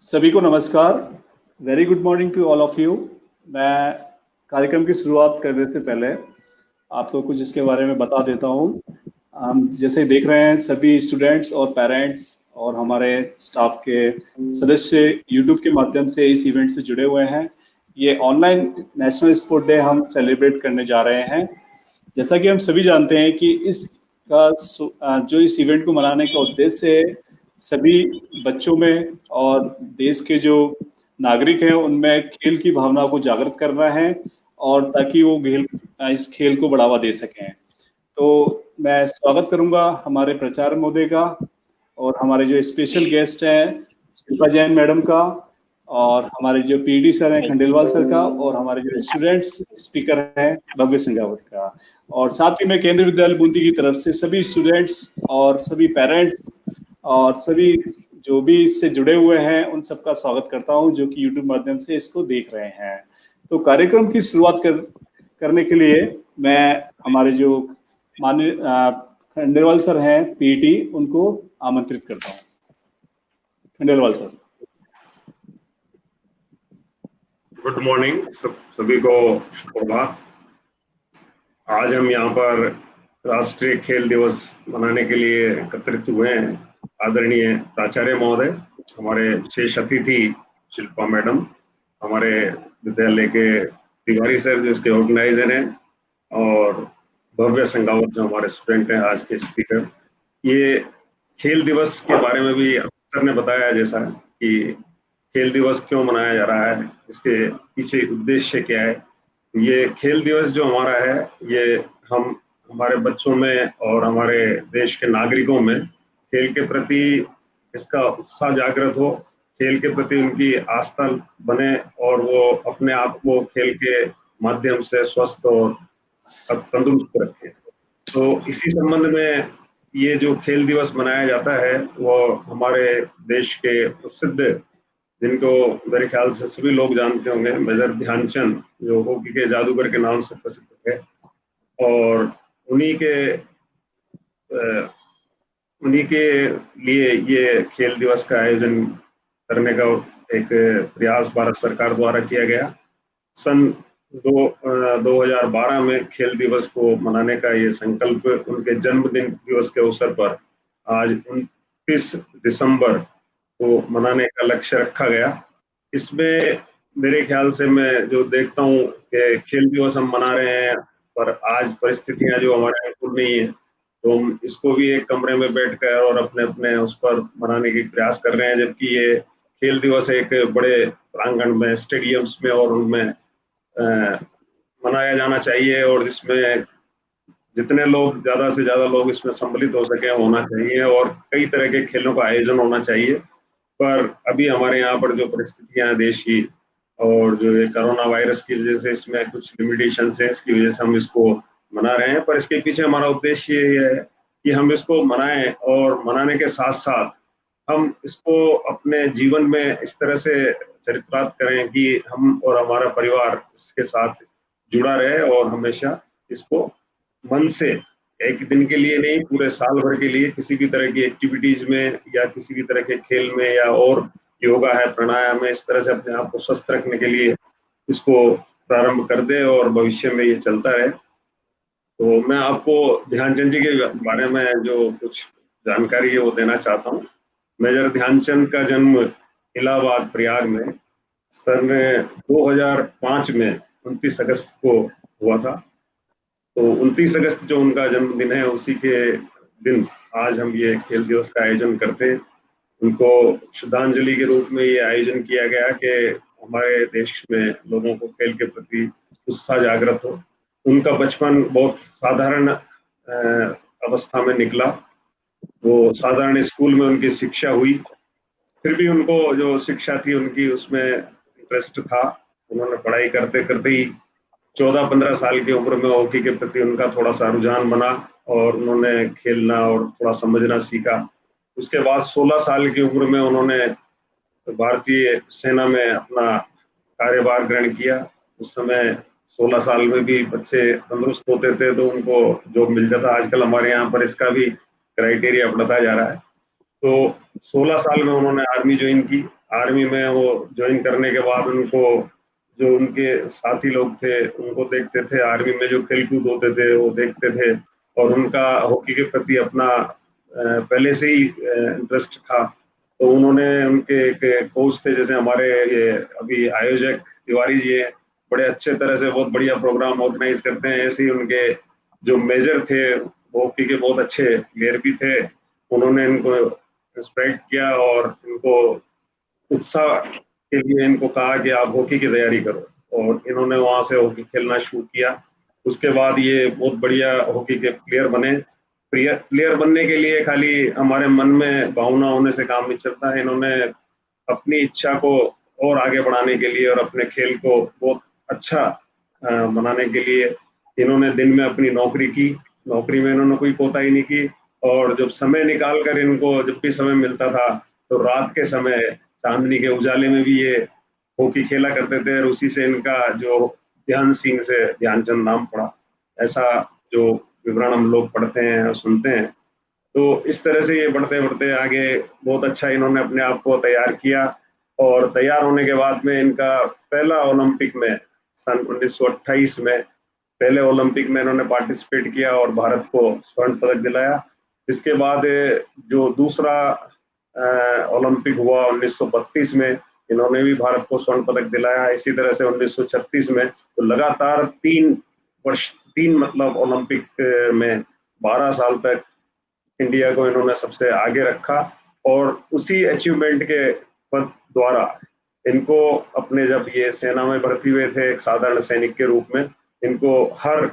सभी को नमस्कार। Very good morning to all of you. मैं कार्यक्रम की शुरुआत करने से पहले आपको कुछ इसके बारे में बता देता हूँ। हम जैसे देख रहे हैं सभी स्टूडेंट्स और पेरेंट्स और हमारे स्टाफ के सदस्य यूट्यूब के माध्यम से इस इवेंट से जुड़े हुए हैं। ये ऑनलाइन नेशनल स्पोर्ट डे हम सेलिब्रेट करने जा रहे हैं। जैसा कि हम सभी जानते हैं कि जो इस इवेंट को मनाने का उद्देश्य है सभी बच्चों में और देश के जो नागरिक हैं उनमें खेल की भावना को जागृत करना है और ताकि वो इस खेल को बढ़ावा दे सकें। तो मैं स्वागत करूंगा हमारे प्राचार्य महोदय का और हमारे जो स्पेशल गेस्ट हैं शिल्पा जैन मैडम का और हमारे जो पीडी सर हैं खंडेलवाल सर का और हमारे जो स्टूडेंट्स स्पीकर हैं भव्य सिंघावत का। और साथ ही मैं केंद्रीय विद्यालय बूंदी की तरफ से सभी स्टूडेंट्स और सभी पेरेंट्स और सभी जो भी इससे जुड़े हुए हैं उन सबका स्वागत करता हूं जो कि यूट्यूब माध्यम से इसको देख रहे हैं। तो कार्यक्रम की शुरुआत करने के लिए मैं हमारे जो माननीय खंडेलवाल सर हैं पीटी उनको आमंत्रित करता हूं। खंडेलवाल सर। गुड मॉर्निंग सभी को शुभप्रभात। आज हम यहाँ पर राष्ट्रीय खेल दिवस मनाने के लिए एकत्रित हुए हैं। आदरणीय प्राचार्य महोदय, हमारे विशेष अतिथि शिल्पा मैडम, हमारे विद्यालय के तिवारी सर जो इसके ऑर्गेनाइजर हैं, और भव्य सिंघावत जो हमारे स्टूडेंट हैं आज के स्पीकर। ये खेल दिवस के बारे में भी सर ने बताया जैसा कि खेल दिवस क्यों मनाया जा रहा है, इसके पीछे उद्देश्य क्या है। ये खेल दिवस जो हमारा है ये हम हमारे बच्चों में और हमारे देश के नागरिकों में खेल के प्रति इसका उत्साह जागृत हो, खेल के प्रति उनकी आस्था बने और वो अपने आप को खेल के माध्यम से स्वस्थ और तंदुरुस्त रखें। तो इसी संबंध में ये जो खेल दिवस मनाया जाता है वो हमारे देश के प्रसिद्ध, जिनको मेरे ख्याल से सभी लोग जानते होंगे, मेजर ध्यानचंद जो हॉकी के जादूगर के नाम से प्रसिद्ध है, और उन्हीं के लिए ये खेल दिवस का आयोजन करने का एक प्रयास भारत सरकार द्वारा किया गया। सन 2012 में खेल दिवस को मनाने का ये संकल्प उनके जन्मदिन दिवस के अवसर पर आज 29 दिसंबर को मनाने का लक्ष्य रखा गया। इसमें मेरे ख्याल से मैं जो देखता हूँ कि खेल दिवस हम मना रहे हैं पर आज परिस्थितियां जो हमारे अनुकूल नहीं है, तो हम इसको भी एक कमरे में बैठकर और अपने अपने उस पर मनाने की प्रयास कर रहे हैं, जबकि ये खेल दिवस एक बड़े प्रांगण में, स्टेडियम्स में और उनमें मनाया जाना चाहिए और जिसमें जितने लोग, ज्यादा से ज्यादा लोग इसमें सम्मिलित हो सके होना चाहिए और कई तरह के खेलों का आयोजन होना चाहिए। पर अभी हमारे यहाँ पर जो परिस्थितियां हैं देश की और जो ये कोरोना वायरस की वजह से इसमें कुछ लिमिटेशन है, इसकी वजह से हम इसको मना रहे हैं। पर इसके पीछे हमारा उद्देश्य ये है कि हम इसको मनाएं और मनाने के साथ साथ हम इसको अपने जीवन में इस तरह से चरितार्थ करें कि हम और हमारा परिवार इसके साथ जुड़ा रहे और हमेशा इसको मन से, एक दिन के लिए नहीं, पूरे साल भर के लिए किसी भी तरह की एक्टिविटीज में या किसी भी तरह के खेल में या और योगा है, प्राणायाम है, इस तरह से अपने आप को स्वस्थ रखने के लिए इसको प्रारंभ कर दे और भविष्य में ये चलता रहे। तो मैं आपको ध्यानचंद जी के बारे में जो कुछ जानकारी है वो देना चाहता हूँ। मेजर ध्यानचंद का जन्म इलाहाबाद प्रयाग में सन 2005 में 29 अगस्त को हुआ था। तो 29 अगस्त जो उनका जन्मदिन है उसी के दिन आज हम ये खेल दिवस का आयोजन करते हैं। उनको श्रद्धांजलि के रूप में ये आयोजन किया गया कि हमारे देश में लोगों को खेल के प्रति उत्साह जागृत हो। उनका बचपन बहुत साधारण अवस्था में निकला। वो साधारण स्कूल में उनकी शिक्षा हुई, फिर भी उनको जो शिक्षा थी उनकी उसमें इंटरेस्ट था। उन्होंने पढ़ाई करते करते ही 14-15 साल की उम्र में हॉकी के प्रति उनका थोड़ा सा रुझान बना और उन्होंने खेलना और थोड़ा समझना सीखा। उसके बाद 16 साल की उम्र में उन्होंने भारतीय सेना में अपना कार्यभार ग्रहण किया। उस समय 16 साल में भी बच्चे तंदुरुस्त होते थे तो उनको जॉब मिल जाता। आजकल हमारे यहाँ पर इसका भी क्राइटेरिया बढ़ता जा रहा है। तो 16 साल में उन्होंने आर्मी ज्वाइन की। आर्मी में वो ज्वाइन करने के बाद उनको जो उनके साथी लोग थे उनको देखते थे, आर्मी में जो खेलकूद होते थे वो देखते थे, और उनका हॉकी के प्रति अपना पहले से ही इंटरेस्ट था। तो उन्होंने उनके एक कोच थे, जैसे हमारे ये अभी आयोजक तिवारी जी हैं, बड़े अच्छे तरह से बहुत बढ़िया प्रोग्राम ऑर्गेनाइज करते हैं। ऐसे ही उनके जो मेजर थे हॉकी के बहुत अच्छे प्लेयर भी थे, उन्होंने इनको इंस्पायर किया और इनको उत्साह के लिए इनको कहा कि आप हॉकी की तैयारी करो, और इन्होंने वहां से हॉकी खेलना शुरू किया। उसके बाद ये बहुत बढ़िया हॉकी के प्लेयर बने। प्लेयर बनने के लिए खाली हमारे मन में भावना होने से काम नहीं चलता है। इन्होंने अपनी इच्छा को और आगे बढ़ाने के लिए और अपने खेल को बहुत अच्छा बनाने के लिए इन्होंने दिन में अपनी नौकरी की, नौकरी में इन्होंने कोई कोताही नहीं की, और जब समय निकाल कर इनको जब भी समय मिलता था तो रात के समय चांदनी के उजाले में भी ये हॉकी खेला करते थे, और उसी से इनका जो ध्यान सिंह से ध्यानचंद नाम पड़ा, ऐसा जो विवरण हम लोग पढ़ते हैं और सुनते हैं। तो इस तरह से ये बढ़ते बढ़ते आगे बहुत अच्छा इन्होंने अपने आप को तैयार किया, और तैयार होने के बाद में इनका पहला ओलंपिक में सन 1928 में पहले ओलंपिक में इन्होंने पार्टिसिपेट किया और भारत को स्वर्ण पदक दिलाया। इसके बाद जो दूसरा ओलंपिक हुआ 1932 में, इन्होंने भी भारत को स्वर्ण पदक दिलाया। इसी तरह से 1936 में, तो लगातार 3 वर्ष 3 मतलब ओलंपिक में 12 साल तक इंडिया को इन्होंने सबसे आगे रखा, और उसी अचीवमेंट के पद द्वारा इनको अपने जब ये सेना में भर्ती हुए थे एक साधारण सैनिक के रूप में, इनको हर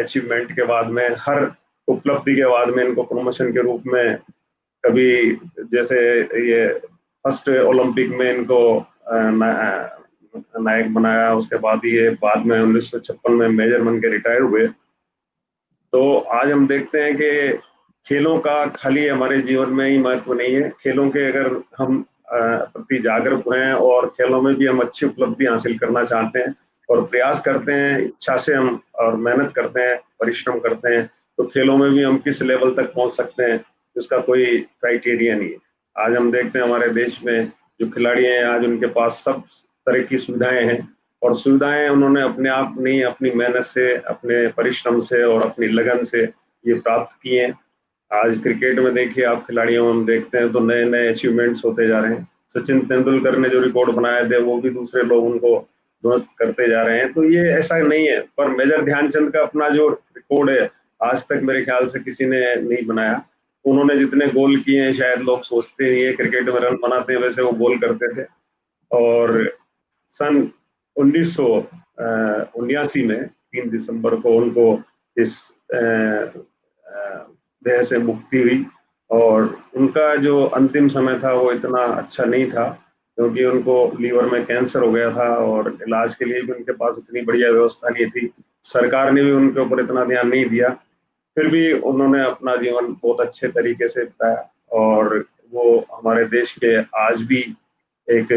अचीवमेंट के बाद में, हर उपलब्धि के बाद में इनको प्रमोशन के रूप में, कभी जैसे ये फर्स्ट ओलंपिक में इनको नायक बनाया, उसके बाद ये बाद में 1956 में मेजर बन के रिटायर हुए। तो आज हम देखते हैं कि खेलों का खाली हमारे जीवन में ही महत्व नहीं है, खेलों के अगर हम प्रति जागरूक हैं और खेलों में भी हम अच्छी उपलब्धि हासिल करना चाहते हैं और प्रयास करते हैं, इच्छा से हम और मेहनत करते हैं, परिश्रम करते हैं, तो खेलों में भी हम किस लेवल तक पहुंच सकते हैं इसका कोई क्राइटेरिया नहीं है। आज हम देखते हैं हमारे देश में जो खिलाड़ी हैं, आज उनके पास सब तरह की सुविधाएं हैं, और सुविधाएं उन्होंने अपने आप नहीं, अपनी मेहनत से, अपने परिश्रम से और अपनी लगन से ये प्राप्त किए हैं। आज क्रिकेट में देखिए आप खिलाड़ियों में हम देखते हैं तो नए नए अचीवमेंट्स होते जा रहे हैं। सचिन तेंदुलकर ने जो रिकॉर्ड बनाए थे वो भी दूसरे लोग उनको ध्वस्त करते जा रहे हैं। तो ये ऐसा नहीं है, पर मेजर ध्यानचंद का अपना जो रिकॉर्ड है आज तक मेरे ख्याल से किसी ने नहीं बनाया। उन्होंने जितने गोल किए हैं शायद लोग सोचते नहीं है, क्रिकेट में रन बनाते हैं वैसे वो गोल करते थे। और सन 1979 में 3 दिसंबर को उनको इस देह से मुक्ति हुई, और उनका जो अंतिम समय था वो इतना अच्छा नहीं था, क्योंकि उनको लीवर में कैंसर हो गया था और इलाज के लिए भी उनके पास इतनी बढ़िया व्यवस्था नहीं थी, सरकार ने भी उनके ऊपर इतना ध्यान नहीं दिया। फिर भी उन्होंने अपना जीवन बहुत अच्छे तरीके से बिताया, और वो हमारे देश के आज भी एक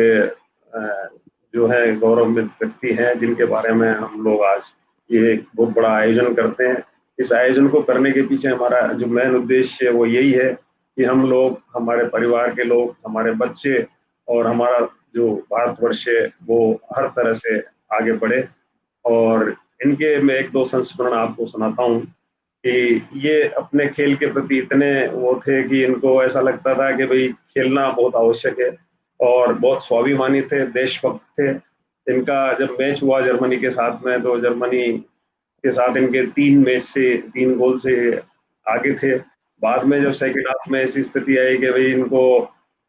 जो है गौरवान्वित व्यक्ति हैं, जिनके बारे में हम लोग आज ये बहुत बड़ा आयोजन करते हैं। इस आयोजन को करने के पीछे हमारा जो मेन उद्देश्य है वो यही है कि हम लोग, हमारे परिवार के लोग, हमारे बच्चे और हमारा जो भारतवर्ष है वो हर तरह से आगे बढ़े। और इनके मैं 1-2 संस्मरण आपको सुनाता हूँ कि ये अपने खेल के प्रति इतने वो थे कि इनको ऐसा लगता था कि भाई खेलना बहुत आवश्यक है, और बहुत स्वाभिमानी थे, देशभक्त थे। इनका जब मैच हुआ जर्मनी के साथ में, तो जर्मनी के साथ इनके 3 गोल से आगे थे। बाद में जब सेकंड हाफ में ऐसी स्थिति आई कि भाई इनको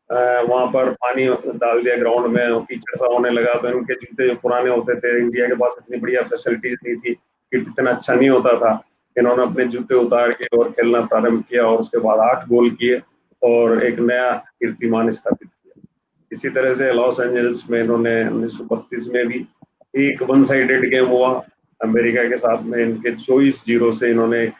वहां पर पानी डाल दिया ग्राउंड में और कीचड़ सा होने लगा, तो इनके जूते जो पुराने होते थे, इंडिया के पास इतनी बढ़िया फैसिलिटीज नहीं थी, किट इतना अच्छा नहीं होता था, इन्होंने अपने जूते उतार के और खेलना प्रारंभ किया, और उसके बाद 8 गोल किए और एक नया कीर्तिमान स्थापित किया। इसी तरह से लॉस एंजल्स में इन्होंने 1932 में भी एक वन साइडेड गेम हुआ अमेरिका के साथ में, इनके 24-0 से इन्होंने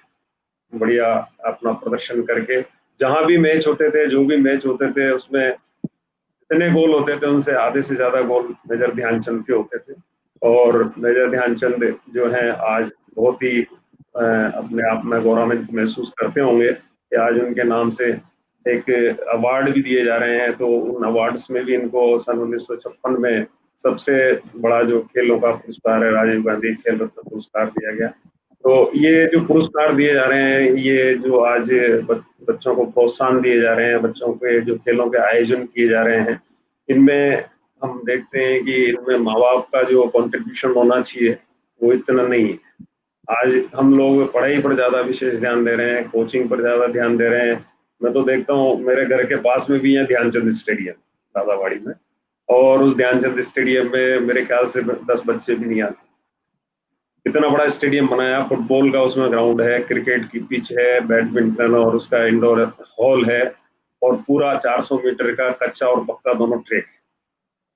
बढ़िया अपना प्रदर्शन करके, जहां भी मैच होते थे, जो भी मैच होते थे, उसमें इतने गोल होते थे, उनसे आधे से ज्यादा गोल मेजर ध्यानचंद के होते थे। और मेजर ध्यानचंद जो है आज बहुत ही अपने आप में गौरवान्वित महसूस करते होंगे कि आज उनके नाम से एक अवार्ड भी दिए जा रहे हैं। तो उन अवार्ड्स में भी इनको सन 1956 में सबसे बड़ा जो खेलों का पुरस्कार है राजीव गांधी खेल रत्न पुरस्कार दिया गया। तो ये जो पुरस्कार दिए जा रहे हैं, ये जो आज बच्चों को प्रोत्साहन दिए जा रहे हैं, बच्चों के जो खेलों के आयोजन किए जा रहे हैं, इनमें हम देखते हैं कि इनमें माँ बाप का जो कंट्रीब्यूशन होना चाहिए वो इतना नहीं है। आज हम लोग पढ़ाई पर ज्यादा विशेष ध्यान दे रहे हैं, कोचिंग पर ज्यादा ध्यान दे रहे हैं। मैं तो देखता हूँ मेरे घर के पास में भी है ध्यानचंद स्टेडियम दादावाड़ी में, और उस ध्यानचंद स्टेडियम में मेरे ख्याल से 10 बच्चे भी नहीं आते। इतना बड़ा स्टेडियम बनाया, फुटबॉल का उसमें ग्राउंड है, क्रिकेट की पिच है, बैडमिंटन और उसका इंडोर हॉल है, और पूरा 400 मीटर का कच्चा और पक्का दोनों ट्रैक,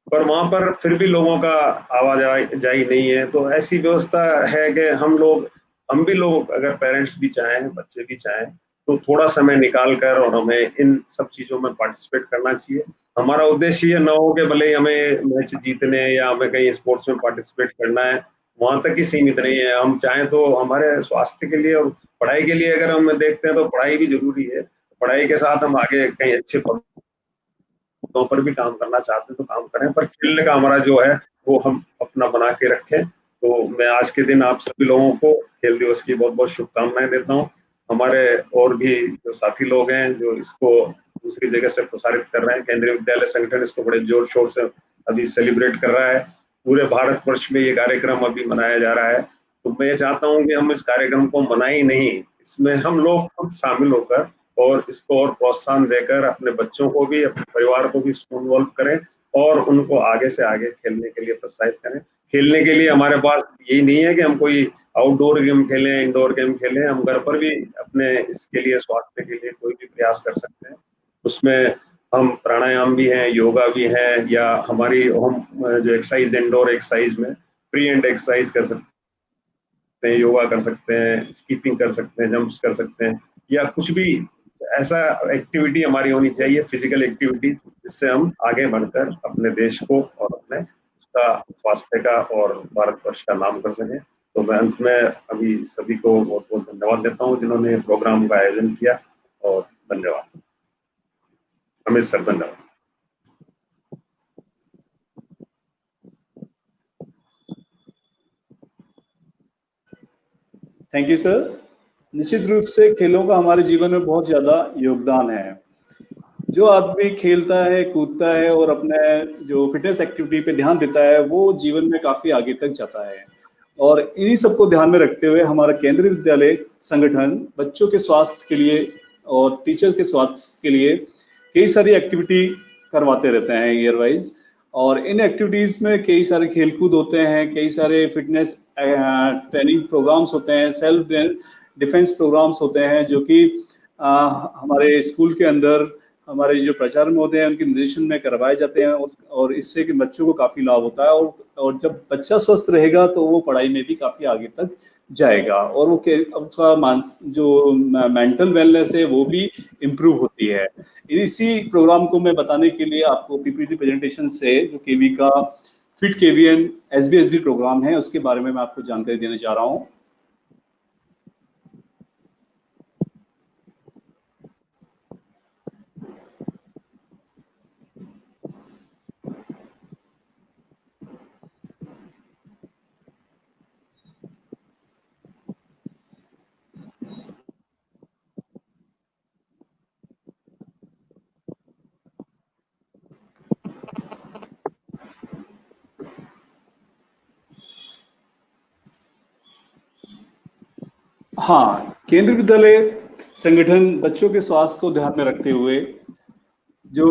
पर वहां पर फिर भी लोगों का आवाजाही नहीं है। तो ऐसी व्यवस्था है कि हम भी लोग अगर पेरेंट्स भी चाहें, बच्चे भी चाहें, तो थोड़ा समय निकाल कर और हमें इन सब चीजों में पार्टिसिपेट करना चाहिए। हमारा उद्देश्य ये ना हो कि भले ही हमें मैच जीतने या हमें कहीं स्पोर्ट्स में पार्टिसिपेट करना है, वहां तक ही सीमित नहीं है। हम चाहें तो हमारे स्वास्थ्य के लिए और पढ़ाई के लिए अगर हम देखते हैं तो पढ़ाई भी जरूरी है। पढ़ाई के साथ हम आगे कहीं अच्छे पर भी काम करना चाहते हैं तो काम करें, पर खेलने का हमारा जो है वो हम अपना बना के रखें। तो मैं आज के दिन आप सभी लोगों को खेल दिवस की बहुत बहुत शुभकामनाएं देता हूँ। हमारे और भी जो साथी लोग हैं जो इसको दूसरी जगह से प्रसारित कर रहे हैं, केंद्रीय विद्यालय संगठन इसको बड़े जोर शोर से अभी सेलिब्रेट कर रहा है। पूरे भारतवर्ष में ये कार्यक्रम अभी मनाया जा रहा है। तो मैं चाहता हूँ कि हम इस कार्यक्रम को मनाए नहीं, इसमें हम लोग खुद शामिल होकर और इसको और प्रोत्साहन देकर अपने बच्चों को भी, अपने परिवार को भी इन्वॉल्व करें और उनको आगे से आगे खेलने के लिए प्रोत्साहित करें। खेलने के लिए हमारे पास यही नहीं है कि हम कोई आउटडोर गेम खेलें, इंडोर गेम खेलें, हम घर पर भी अपने इसके लिए, स्वास्थ्य के लिए कोई भी प्रयास कर सकते हैं। उसमें हम प्राणायाम भी हैं, योगा भी है, या हमारी हम जो एक्सरसाइज इंडोर एक्सरसाइज में फ्री एंड एक्सरसाइज कर सकते हैं, योगा कर सकते हैं, स्कीपिंग कर सकते हैं, जंप्स कर सकते हैं, या कुछ भी ऐसा एक्टिविटी हमारी होनी चाहिए, फिजिकल एक्टिविटी, जिससे हम आगे बढ़कर अपने देश को और अपने उसका स्वास्थ्य का और भारतवर्ष का नाम कर सकें। तो मैं अंत में अभी सभी को बहुत बहुत धन्यवाद देता हूँ जिन्होंने प्रोग्राम का आयोजन किया, और धन्यवाद। अमित सर, धन्यवाद। Thank you sir. निश्चित रूप से खेलों का हमारे जीवन में बहुत ज्यादा योगदान है। जो आदमी खेलता है, कूदता है और अपने जो फिटनेस एक्टिविटी पे ध्यान देता है, वो जीवन में काफी आगे तक जाता है। और इन्हीं सबको ध्यान में रखते हुए हमारा केंद्रीय विद्यालय संगठन बच्चों के स्वास्थ्य के लिए और टीचर्स के स्वास्थ्य के लिए कई सारी एक्टिविटी करवाते रहते हैं ईयर वाइज। और इन एक्टिविटीज में कई सारे खेलकूद होते हैं, कई सारे फिटनेस ट्रेनिंग प्रोग्राम्स होते हैं, सेल्फ डिफेंस प्रोग्राम्स होते हैं, जो कि हमारे स्कूल के अंदर हमारे जो प्राचार्य महोदय हैं उनके निर्देशन में करवाए जाते हैं। और इससे कि बच्चों को काफी लाभ होता है। और जब बच्चा स्वस्थ रहेगा तो वो पढ़ाई में भी काफी आगे तक जाएगा, और वो उसका जो मेंटल वेलनेस है वो भी इम्प्रूव होती है। इसी प्रोग्राम को मैं बताने के लिए आपको पीपीटी प्रेजेंटेशन से जो केवी का फिट केवीएन एसबीएसबी प्रोग्राम है उसके बारे में मैं आपको जानकारी देने जा रहा हूँ। हाँ, केंद्रीय विद्यालय संगठन बच्चों के स्वास्थ्य को ध्यान में रखते हुए जो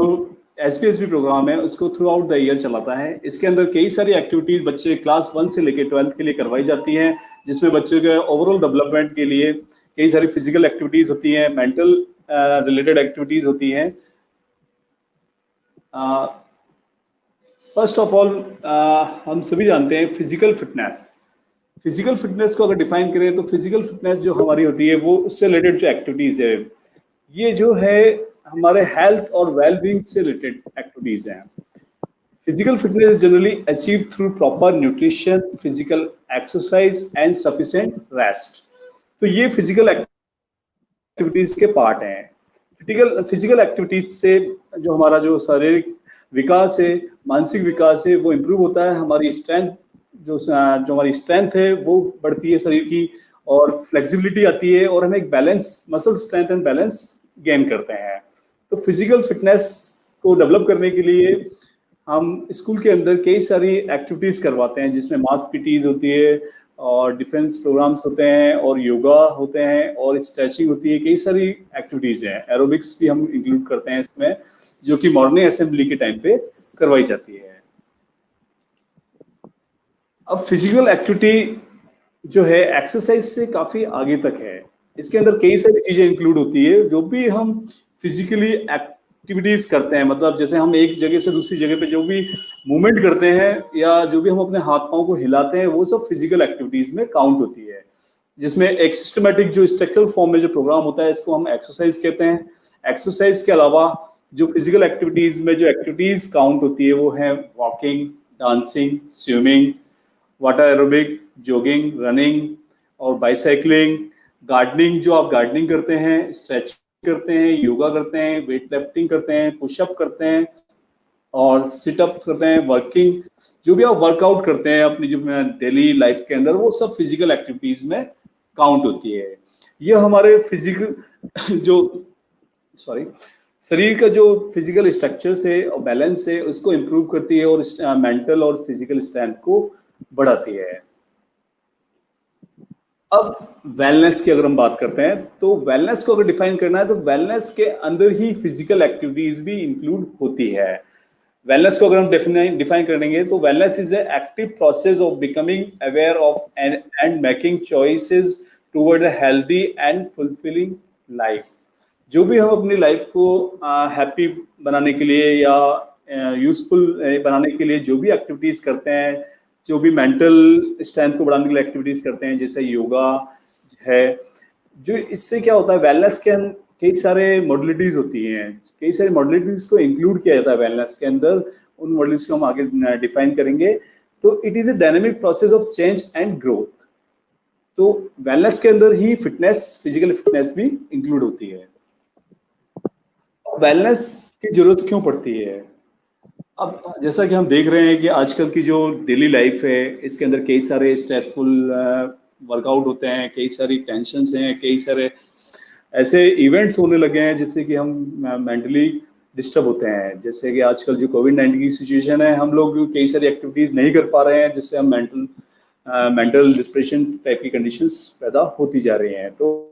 एसपीएसबी प्रोग्राम है उसको थ्रू आउट द ईयर चलाता है। इसके अंदर कई सारी एक्टिविटीज बच्चे क्लास 1 से लेकर 12th के लिए करवाई जाती हैं, जिसमें बच्चों के ओवरऑल डेवलपमेंट के लिए कई सारी फिजिकल एक्टिविटीज होती हैं, मेंटल रिलेटेड एक्टिविटीज होती हैं। फर्स्ट ऑफ ऑल हम सभी जानते हैं फिजिकल फिटनेस को अगर डिफाइन करें तो फिजिकल फिटनेस जो हमारी होती है वो उससे रिलेटेड जो एक्टिविटीज है, ये जो है हमारे हेल्थ और वेलबींग से रिलेटेड एक्टिविटीज हैं। Physical fitness is generally achieve through proper nutrition, physical exercise and sufficient rest. तो ये फिजिकल एक्टिविटीज के पार्ट हैं। फिजिकल एक्टिविटीज से जो हमारा जो शारीरिक विकास है, मानसिक विकास है, वो इम्प्रूव होता है। हमारी स्ट्रेंथ जो हमारी स्ट्रेंथ है वो बढ़ती है शरीर की, और फ्लेक्सिबिलिटी आती है, और हम एक balance, muscle strength and balance gain करते हैं। तो फिजिकल फिटनेस को डेवलप करने के लिए हम स्कूल के अंदर कई सारी एक्टिविटीज करवाते हैं, जिसमें मास पीटीज होती है, और डिफेंस प्रोग्राम्स होते हैं, और योगा होते हैं, और स्ट्रेचिंग होती है। कई सारी एक्टिविटीज हैं, एरोबिक्स भी हम इंक्लूड करते हैं इसमें, जो कि मॉर्निंग असेंबली के टाइम पे करवाई जाती है। अब फिजिकल एक्टिविटी जो है एक्सरसाइज से काफी आगे तक है। इसके अंदर कई सारी चीजें इंक्लूड होती है। जो भी हम फिजिकली एक्टिविटीज करते हैं, मतलब जैसे हम एक जगह से दूसरी जगह पे जो भी मूवमेंट करते हैं, या जो भी हम अपने हाथ पांव को हिलाते हैं, वो सब फिजिकल एक्टिविटीज में काउंट होती है। जिसमें एक सिस्टमेटिक जो स्ट्रक्चरल फॉर्म में जो प्रोग्राम होता है, इसको हम एक्सरसाइज कहते हैं। एक्सरसाइज के अलावा जो फिजिकल एक्टिविटीज में जो एक्टिविटीज काउंट होती है, वो है walking, dancing, swimming, water aerobic, jogging, running और बाइसाइक्लिंग, गार्डनिंग, जो आप गार्डनिंग करते हैं, स्ट्रेचिंग करते हैं, योगा करते हैं, वेट लिफ्टिंग करते हैं, पुशअप करते हैं और सिटअप करते हैं, वर्किंग, जो भी आप वर्कआउट करते हैं अपनी जो डेली लाइफ के अंदर, वो सब फिजिकल एक्टिविटीज में काउंट होती है। ये हमारे फिजिकल जो शरीर का जो फिजिकल स्ट्रक्चर है और बैलेंस है, उसको इम्प्रूव करती है, और मेंटल और फिजिकल स्ट्रेंथ को बढ़ाती है। अब वेलनेस की अगर हम बात करते हैं, तो वेलनेस को अगर डिफाइन करना है, तो वेलनेस के अंदर ही फिजिकल एक्टिविटीज भी इंक्लूड होती है। वेलनेस को अगर हम डिफाइन करेंगे, तो wellness is a active process of becoming aware of and making choices toward a healthy and fulfilling life. जो भी हम अपनी लाइफ को हैप्पी बनाने के लिए या यूजफुल बनाने के लिए जो भी एक्टिविटीज करते हैं, जो भी मेंटल स्ट्रेंथ को बढ़ाने के लिए एक्टिविटीज करते हैं, जैसे योगा है, जो इससे क्या होता है, वेलनेस के कई सारे मॉडलिटीज होती हैं, कई सारी मॉडलिटीज को इंक्लूड किया जाता है वेलनेस के अंदर। उन मॉडलिटीज को हम आगे डिफाइन करेंगे। तो it is a dynamic process of change and growth. तो वेलनेस के अंदर ही फिटनेस, फिजिकल फिटनेस भी इंक्लूड होती है। वेलनेस की जरूरत क्यों पड़ती है? अब जैसा कि हम देख रहे हैं कि आजकल की जो डेली लाइफ है, इसके अंदर कई सारे स्ट्रेसफुल वर्कआउट होते हैं, कई सारी टेंशन्स हैं, कई सारे ऐसे इवेंट्स होने लगे हैं जिससे कि हम मेंटली डिस्टर्ब होते हैं। जैसे कि आजकल जो कोविड-19 की सिचुएशन है, हम लोग कई सारी एक्टिविटीज नहीं कर पा रहे हैं, जिससे हम मेंटल डिप्रेशन टाइप की कंडीशंस पैदा होती जा रही हैं। तो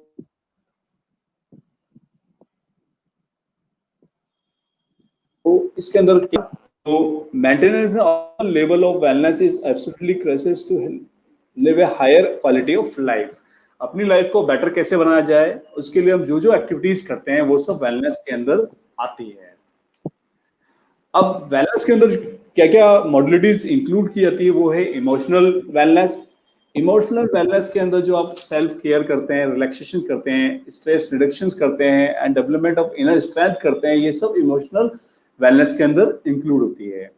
इसके अंदर क्या, तो maintenance of level of wellness is absolutely crucial to live a higher quality of life. अपनी लाइफ को बेटर कैसे बनाया जाए, उसके लिए हम जो जो एक्टिविटीज करते हैं, वो सब वेलनेस के अंदर आती है। अब वेलनेस के अंदर क्या क्या मॉडलिटीज इंक्लूड की जाती है, वो है इमोशनल वेलनेस। इमोशनल वेलनेस के अंदर जो आप सेल्फ केयर करते हैं, रिलैक्सेशन करते हैं, स्ट्रेस रिडक्शन करते हैं and development of inner strength करते हैं, ये सब इमोशनल वेलनेस के अंदर इंक्लूड होती है।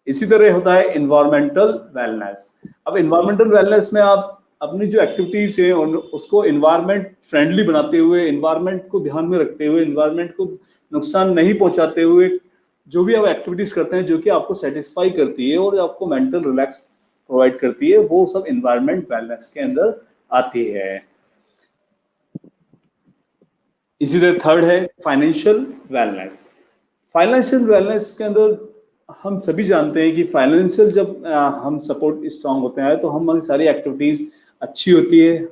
इसी तरह होता है इन्वायरमेंटल वेलनेस। अब इन्वायरमेंटल वेलनेस में आप अपनी जो एक्टिविटीज है उसको इन्वायरमेंट फ्रेंडली बनाते हुए, इन्वायरमेंट को ध्यान में रखते हुए, इन्वायरमेंट को नुकसान नहीं पहुंचाते हुए जो भी आप एक्टिविटीज करते हैं, जो कि आपको सेटिस्फाई करती है और आपको मेंटल रिलैक्स प्रोवाइड करती है, वो सब इन्वायरमेंट वेलनेस के अंदर आती है। इसी तरह थर्ड है फाइनेंशियल वेलनेस। फाइनेंशियल वेलनेस के अंदर हम सभी जानते हैं कि फाइनेंशियल जब हम सपोर्ट स्ट्रांग होते हैं, तो हमारी सारी एक्टिविटीज अच्छी होती है।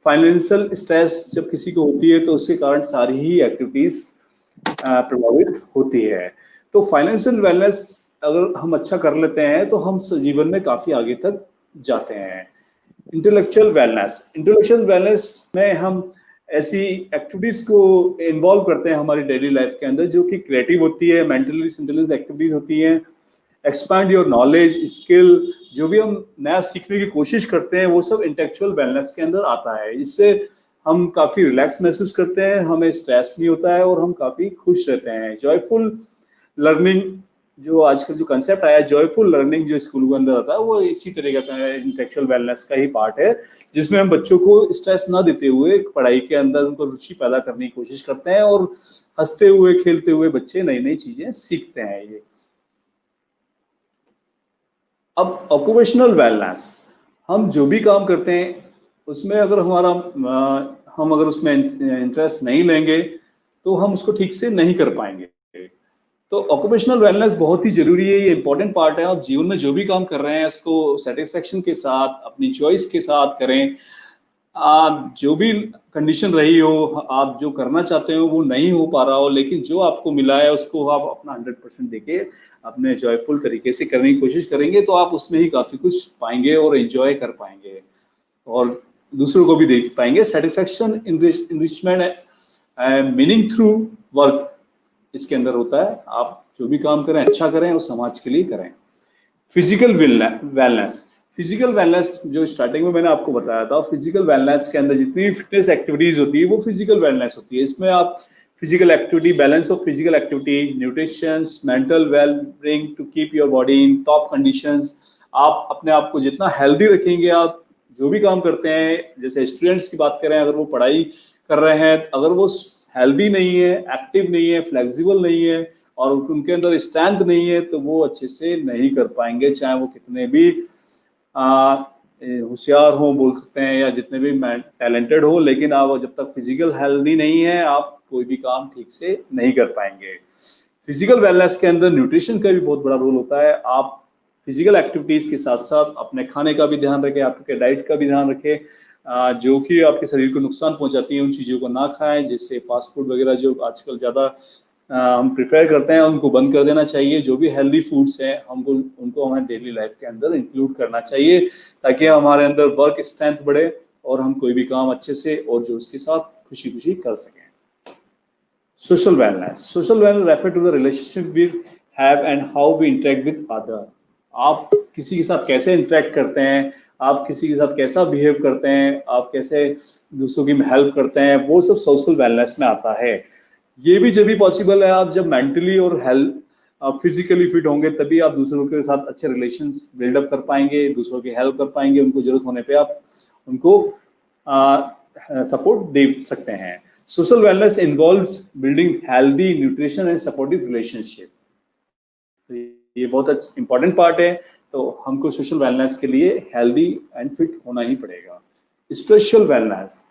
फाइनेंशियल स्ट्रेस जब किसी को होती है, तो उसके कारण सारी ही एक्टिविटीज प्रभावित होती है। तो फाइनेंशियल वेलनेस अगर हम अच्छा कर लेते हैं, तो हम जीवन में काफी आगे तक जाते हैं। इंटेलेक्चुअल वेलनेस में हम ऐसी एक्टिविटीज को इन्वॉल्व करते हैं हमारी डेली लाइफ के अंदर, जो कि क्रिएटिव होती है, मेंटली इंटेलिजेंस एक्टिविटीज होती हैं, एक्सपैंड योर नॉलेज, स्किल, जो भी हम नया सीखने की कोशिश करते हैं, वो सब इंटेलेक्चुअल वेलनेस के अंदर आता है। इससे हम काफी रिलैक्स महसूस करते हैं, हमें स्ट्रेस नहीं होता है और हम काफी खुश रहते हैं। जॉयफुल लर्निंग जो आजकल जो कंसेप्ट आया जॉयफुल लर्निंग जो स्कूल के अंदर आता है, वो इसी तरह का इंटेलेक्चुअल वेलनेस का ही पार्ट है, जिसमें हम बच्चों को स्ट्रेस ना देते हुए पढ़ाई के अंदर उनको रुचि पैदा करने की कोशिश करते हैं, और हंसते हुए खेलते हुए बच्चे नई नई चीजें सीखते हैं। ये अब ऑक्यूपेशनल वेलनेस, हम जो भी काम करते हैं उसमें अगर हम अगर उसमें इंटरेस्ट नहीं लेंगे तो हम उसको ठीक से नहीं कर पाएंगे। तो ऑक्यूपेशनल वेलनेस बहुत ही जरूरी है, ये इंपॉर्टेंट पार्ट है। आप जीवन में जो भी काम कर रहे हैं उसको सेटिस्फेक्शन के साथ, अपनी चॉइस के साथ करें। आप जो भी कंडीशन रही हो, आप जो करना चाहते हो वो नहीं हो पा रहा हो, लेकिन जो आपको मिला है उसको आप अपना 100% देके अपने जॉयफुल तरीके से करने की कोशिश करेंगे, तो आप उसमें ही काफी कुछ पाएंगे और एंजॉय कर पाएंगे और दूसरों को भी देख पाएंगे। Satisfaction, enrichment, meaning through work इसके अंदर होता है। आप जो भी काम करें अच्छा करें और समाज के लिए करें। फिजिकल वेलनेस, फिजिकल वेलनेस जो स्टार्टिंग में मैंने आपको बताया था, फिजिकल वेलनेस के अंदर जितनी भी फिटनेस एक्टिविटीज होती है वो फिजिकल वेलनेस होती है। इसमें आप physical activity, balance of physical activity, nutrition, mental well being to keep your body in top conditions. आप अपने आप को जितना हेल्दी रखेंगे, आप जो भी काम करते हैं, जैसे स्टूडेंट्स की बात करें, अगर वो पढ़ाई कर रहे हैं, अगर वो हेल्दी नहीं है, एक्टिव नहीं है, फ्लेक्सिबल नहीं है और उनके अंदर स्ट्रेंथ नहीं है, तो वो अच्छे से नहीं कर पाएंगे, चाहे वो कितने भी होशियार हो बोल सकते हैं या जितने भी टैलेंटेड हो, लेकिन आप जब तक फिजिकल हेल्दी नहीं है आप कोई भी काम ठीक से नहीं कर पाएंगे। फिजिकल वेलनेस के अंदर न्यूट्रिशन का भी बहुत बड़ा रोल होता है। आप फिजिकल एक्टिविटीज के साथ साथ अपने खाने का भी ध्यान रखें, आपके डाइट का भी ध्यान रखें। जो कि आपके शरीर को नुकसान पहुंचाती है उन चीज़ों को ना खाएं, जिससे फास्ट फूड वगैरह जो आजकल ज़्यादा हम प्रिफेयर करते हैं उनको बंद कर देना चाहिए। जो भी हेल्दी फूड्स हैं उनको हमारे डेली लाइफ के अंदर इंक्लूड करना चाहिए, ताकि हमारे अंदर वर्क स्ट्रेंथ बढ़े और हम कोई भी काम अच्छे से और जोश के साथ खुशी खुशी कर सकें। Social wellness, social wellness refer to the relationship we have and how we interact with other. आप किसी के साथ कैसे इंटरेक्ट करते हैं, आप किसी के साथ कैसा बिहेव करते हैं, आप कैसे दूसरों की हेल्प करते हैं, वो सब सोशल वेलनेस में आता है। ये भी जब भी पॉसिबल है, आप जब मेंटली और हेल्थ फिजिकली फिट होंगे तभी आप दूसरों के साथ अच्छे रिलेशन बिल्डअप कर पाएंगे, दूसरों की हेल्प कर पाएंगे, उनको जरूरत होने पे आप उनको सपोर्ट दे सकते हैं। Social wellness involves building healthy nutrition and supportive relationship. ये बहुत इंपॉर्टेंट पार्ट है, तो हमको सोशल वेलनेस के लिए हेल्दी एंड फिट होना ही पड़ेगा। स्पिरिचुअल वेलनेस,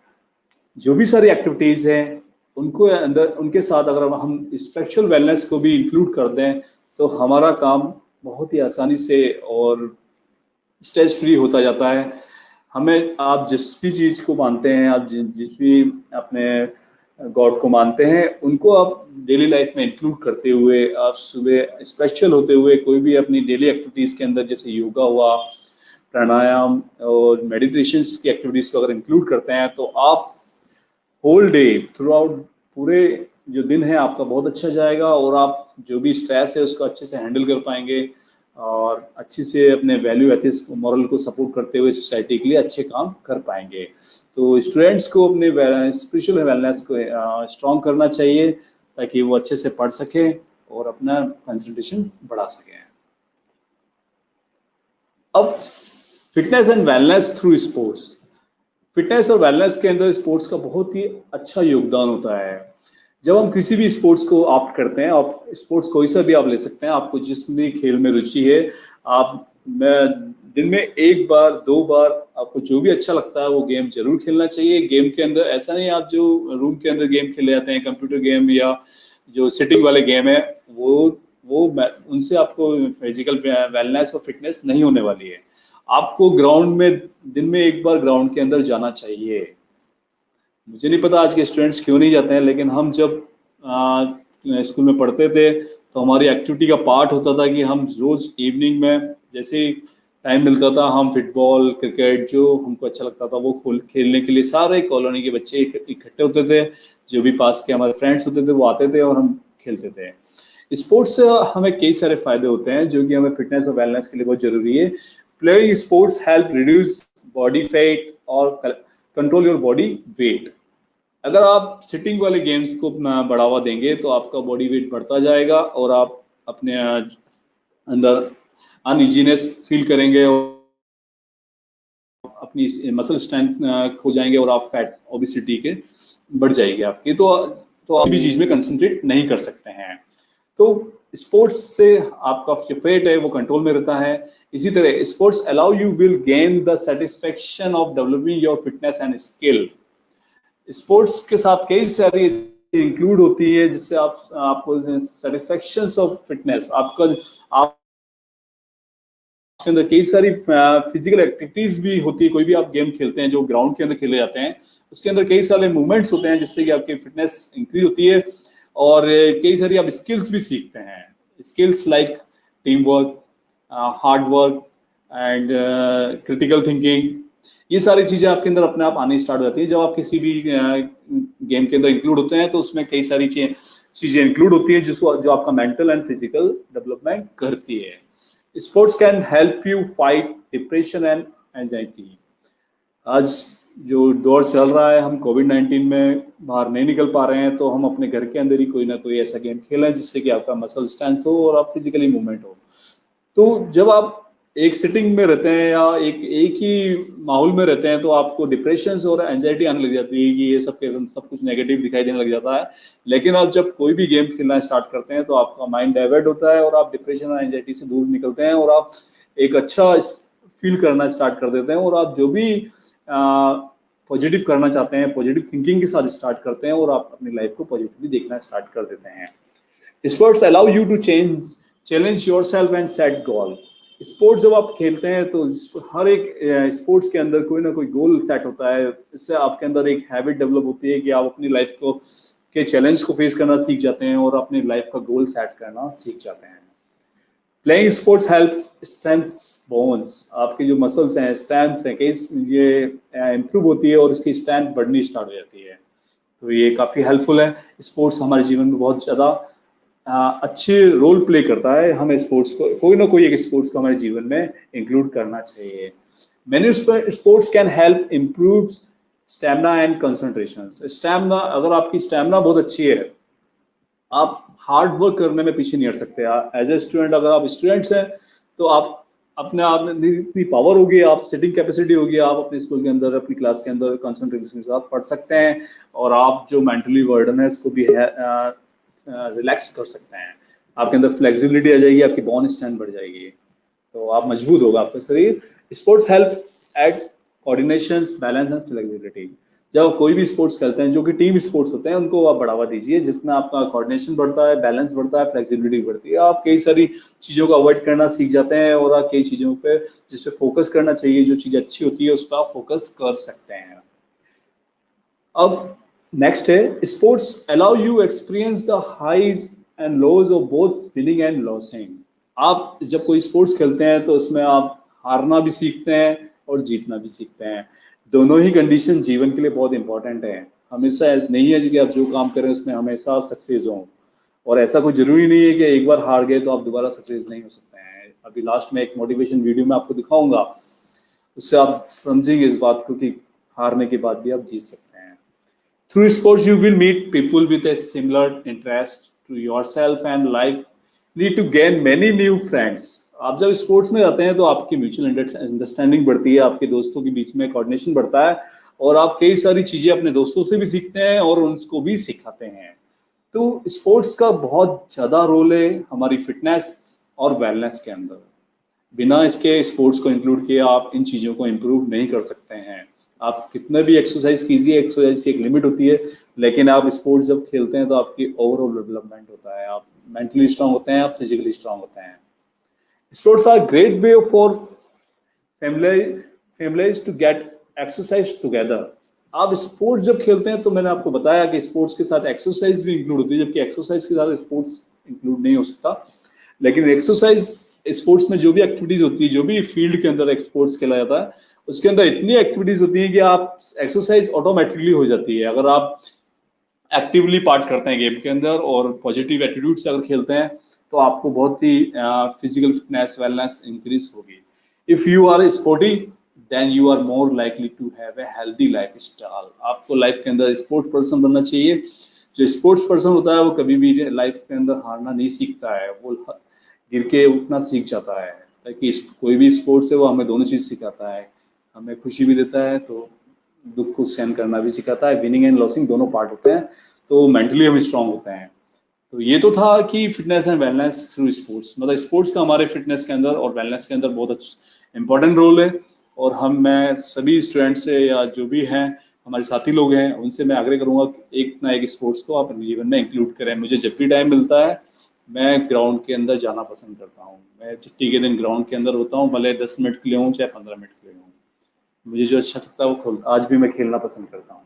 जो भी सारी एक्टिविटीज हैं उनको अंदर उनके साथ अगर हम स्पिरिचुअल वेलनेस को भी इंक्लूड कर दें तो हमारा काम बहुत ही आसानी से और स्ट्रेस फ्री होता जाता है। हमें, आप जिस भी चीज़ को मानते हैं, आप जिस भी अपने गॉड को मानते हैं, उनको आप डेली लाइफ में इंक्लूड करते हुए, आप सुबह स्पिरिचुअल होते हुए कोई भी अपनी डेली एक्टिविटीज़ के अंदर जैसे योगा हुआ, प्राणायाम और मेडिटेशन की एक्टिविटीज़ को अगर इंक्लूड करते हैं तो आप होल डे थ्रू आउट, पूरे जो दिन है आपका बहुत अच्छा जाएगा और आप जो भी स्ट्रेस है उसको अच्छे से हैंडल कर पाएंगे और अच्छी से अपने वैल्यू एथिक्स मॉरल को सपोर्ट करते हुए सोसाइटी के लिए अच्छे काम कर पाएंगे। तो स्टूडेंट्स को अपने स्पिरिचुअल वेलनेस को स्ट्रॉन्ग करना चाहिए ताकि वो अच्छे से पढ़ सके और अपना कंसंट्रेशन बढ़ा सके। अब fitness and wellness through sports, fitness और वेलनेस के अंदर स्पोर्ट्स का बहुत ही अच्छा योगदान होता है। जब हम किसी भी स्पोर्ट्स को ऑप्ट करते हैं, आप स्पोर्ट्स कोई सा भी आप ले सकते हैं, आपको जिस भी खेल में रुचि है, आप दिन में एक बार दो बार आपको जो भी अच्छा लगता है वो गेम जरूर खेलना चाहिए। गेम के अंदर ऐसा नहीं आप जो रूम के अंदर गेम खेले जाते हैं, कंप्यूटर गेम या जो सिटिंग वाले गेम है, वो उनसे आपको फिजिकल वेलनेस और फिटनेस नहीं होने वाली है। आपको ग्राउंड में दिन में एक बार ग्राउंड के अंदर जाना चाहिए। मुझे नहीं पता आज के स्टूडेंट्स क्यों नहीं जाते हैं, लेकिन हम जब स्कूल में पढ़ते थे तो हमारी एक्टिविटी का पार्ट होता था कि हम रोज इवनिंग में जैसे टाइम मिलता था हम फुटबॉल, क्रिकेट जो हमको अच्छा लगता था वो खेलने के लिए सारे कॉलोनी के बच्चे इकट्ठे होते थे। जो भी पास के हमारे फ्रेंड्स होते थे वो आते थे और हम खेलते थे। स्पोर्ट्स से हमें कई सारे फायदे होते हैं जो कि हमें फिटनेस और वेलनेस के लिए बहुत जरूरी है। Playing sports help reduce body fat और control your body weight। अगर आप सिटिंग वाले गेम्स को बढ़ावा देंगे तो आपका बॉडी वेट बढ़ता जाएगा और आप अपने अंदर अनइजीनेस फील करेंगे और अपनी मसल स्ट्रेंथ खो जाएंगे और आप फैट ओबेसिटी के बढ़ जाएगी आपकी, तो आप भी चीज में कंसंट्रेट नहीं कर सकते हैं। तो स्पोर्ट्स से आपका जो फेट है वो कंट्रोल में रहता है। इसी तरह sports allow you will gain the satisfaction of developing your fitness and skill. Sports के साथ कई सारी इंक्लूड होती है जिससे आपको सेटिस्फेक्शन ऑफ फिटनेस, आप के अंदर कई सारी फिजिकल एक्टिविटीज भी होती है। कोई भी आप गेम खेलते हैं जो ग्राउंड के अंदर खेले जाते हैं, उसके अंदर कई सारे मूवमेंट्स होते हैं जिससे कि आपकी फिटनेस इंक्रीज होती है और कई सारी आप स्किल्स भी सीखते हैं। Skills like team work, hard work and critical thinking, ये सारी चीजें आपके अंदर अपने आप आनी स्टार्ट हो जाती है। जब आप किसी भी गेम के अंदर इंक्लूड होते हैं तो उसमें कई सारी चीजें इंक्लूड होती है जो आपका मेंटल एंड फिजिकल डेवलपमेंट करती है। Sports can help you fight depression and anxiety. आज जो दौर चल रहा है, हम कोविड-19 में बाहर नहीं निकल पा रहे हैं, तो हम अपने घर के अंदर ही कोई ना कोई ऐसा गेम खेलें जिससे कि आपका मसल स्ट्रेंथ हो और आप फिजिकली मूवमेंट हो। तो जब आप एक सिटिंग में रहते हैं या एक ही माहौल में रहते हैं तो आपको डिप्रेशन और एंजाइटी आने लग जाती है कि ये सब कुछ नेगेटिव दिखाई देने लग जाता है। लेकिन आप जब कोई भी गेम खेलना स्टार्ट करते हैं तो आपका माइंड डाइवर्ट होता है और आप डिप्रेशन और एंजाइटी से दूर निकलते हैं और आप एक अच्छा फील करना स्टार्ट कर देते हैं और आप जो भी पॉजिटिव करना चाहते हैं पॉजिटिव थिंकिंग के साथ स्टार्ट करते हैं और आप अपनी लाइफ को पॉजिटिवली देखना स्टार्ट कर देते हैं। Sports allow you to challenge yourself and set goal. Sports जब आप खेलते हैं तो हर एक स्पोर्ट्स के अंदर कोई ना कोई गोल सेट होता है। इससे आपके अंदर एक हैबिट डेवलप होती है कि आप अपनी लाइफ को के चैलेंज को फेस करना सीख जाते हैं और अपनी लाइफ का गोल सेट करना सीख जाते हैं। Playing sports help strengths bones. आपके जो मसल्स हैं, स्ट्रेंथ्स हैं, ये इम्प्रूव होती है और इसकी स्ट्रेंथ बढ़नी स्टार्ट हो जाती है। तो ये काफ़ी हेल्पफुल है। स्पोर्ट्स हमारे जीवन में बहुत ज़्यादा अच्छे रोल प्ले करता है। हमें स्पोर्ट्स को कोई ना कोई एक स्पोर्ट्स को हमारे जीवन में इंक्लूड करना चाहिए। Many sports can help improve stamina and concentration. Stamina, अगर आपकी स्टैमिना बहुत अच्छी है, आप हार्ड वर्क करने में पीछे नहीं हट सकते। एज ए स्टूडेंट, अगर आप स्टूडेंट्स हैं तो आप अपने आप में इतनी पावर होगी, आप सिटिंग कैपेसिटी होगी, आप अपने स्कूल के अंदर अपनी क्लास के अंदर कंसंट्रेशन के साथ पढ़ सकते हैं और आप जो मेंटली वर्डन है उसको भी रिलैक्स कर सकते हैं। आपके अंदर फ्लेक्सिबिलिटी आ जाएगी, आपकी बोन स्ट्रेंथ बढ़ जाएगी, तो आप मजबूत होगा आपका शरीर। Sports help at coordination, balance and flexibility. जब कोई भी स्पोर्ट्स खेलते हैं जो कि टीम स्पोर्ट्स होते हैं उनको आप बढ़ावा दीजिए, जिसमें आपका कोऑर्डिनेशन बढ़ता है, बैलेंस बढ़ता है, फ्लेक्सिबिलिटी बढ़ती है। आप कई सारी चीज़ों को अवॉइड करना सीख जाते हैं और आप कई चीज़ों पे जिस पे फोकस करना चाहिए, जो चीज़ अच्छी होती है उस पर आप फोकस कर सकते हैं। अब नेक्स्ट है, sports allow you experience the highs and lows of both winning and losing. आप जब कोई स्पोर्ट्स खेलते हैं तो उसमें आप हारना भी सीखते हैं और जीतना भी सीखते हैं। दोनों ही कंडीशन जीवन के लिए बहुत इंपॉर्टेंट है। हमेशा ऐसा नहीं है कि आप जो काम करें उसमें हमेशा आप सक्सेस हों, और ऐसा कोई जरूरी नहीं है कि एक बार हार गए तो आप दोबारा सक्सेस नहीं हो सकते हैं। अभी लास्ट में एक मोटिवेशन वीडियो में आपको दिखाऊंगा, उससे आप समझेंगे इस बात को कि हारने के बाद भी आप जीत सकते हैं। Through sports, you will meet people with a similar interest to yourself and likely to gain many new friends. आप जब स्पोर्ट्स में जाते हैं तो आपकी म्यूचुअल अंडरस्टैंडिंग बढ़ती है, आपके दोस्तों के बीच में कोऑर्डिनेशन बढ़ता है और आप कई सारी चीजें अपने दोस्तों से भी सीखते हैं और उनको भी सिखाते हैं। तो स्पोर्ट्स का बहुत ज़्यादा रोल है हमारी फिटनेस और वेलनेस के अंदर। बिना इसके स्पोर्ट्स को इंक्लूड किए आप इन चीज़ों को इम्प्रूव नहीं कर सकते हैं। आप कितना भी एक्सरसाइज कीजिए, एक्सरसाइज की एक लिमिट होती है, लेकिन आप स्पोर्ट्स जब खेलते हैं तो आपकी ओवरऑल डेवलपमेंट होता है, आप मेंटली स्ट्रांग होते हैं, आप फिजिकली स्ट्रांग होते हैं। Sports are great way for families to get exercise together. आप स्पोर्ट्स जब खेलते हैं तो मैंने आपको बताया कि स्पोर्ट्स के साथ एक्सरसाइज भी इंक्लूड होती है, जबकि एक्सरसाइज के साथ स्पोर्ट्स इंक्लूड नहीं हो सकता। लेकिन एक्सरसाइज स्पोर्ट्स में जो भी एक्टिविटीज होती है, जो भी फील्ड के अंदर स्पोर्ट्स खेला जाता है, उसके अंदर इतनी एक्टिविटीज होती हैं कि आप एक्सरसाइज ऑटोमेटिकली हो जाती है अगर आप एक्टिवली पार्ट करते हैं गेम के अंदर और पॉजिटिव एटीट्यूड से अगर खेलते हैं तो आपको बहुत ही फिजिकल फिटनेस, वेलनेस इंक्रीज होगी। If you are sporty then you are more likely to have a healthy lifestyle. आपको लाइफ के अंदर स्पोर्ट्स पर्सन बनना चाहिए। जो स्पोर्ट्स पर्सन होता है वो कभी भी लाइफ के अंदर हारना नहीं सीखता है, वो गिर के उठना सीख जाता है, ताकि कोई भी स्पोर्ट्स है वो हमें दोनों चीज़ सिखाता है, हमें खुशी भी देता है तो दुख को सहन करना भी सिखाता है, विनिंग एंड लॉसिंग दोनों पार्ट होते हैं, तो मेंटली हम स्ट्रांग होते हैं। तो ये तो था कि fitness and wellness through sports, मतलब स्पोर्ट्स का हमारे फिटनेस के अंदर और वेलनेस के अंदर बहुत अच्छा इंपॉर्टेंट रोल है। और मैं सभी स्टूडेंट्स से या जो भी हैं हमारे साथी लोग हैं उनसे मैं आग्रह करूंगा कि एक ना एक स्पोर्ट्स को आप अपने जीवन में इंक्लूड करें। मुझे जब भी टाइम मिलता है मैं ग्राउंड के अंदर जाना पसंद करता हूँ। मैं छुट्टी के दिन ग्राउंड के अंदर होता हूँ, भले 10 मिनट के लिए हूँ चाहे 15 मिनट के लिए हूँ। मुझे जो अच्छा लगता है वो आज भी मैं खेलना पसंद करता हूँ।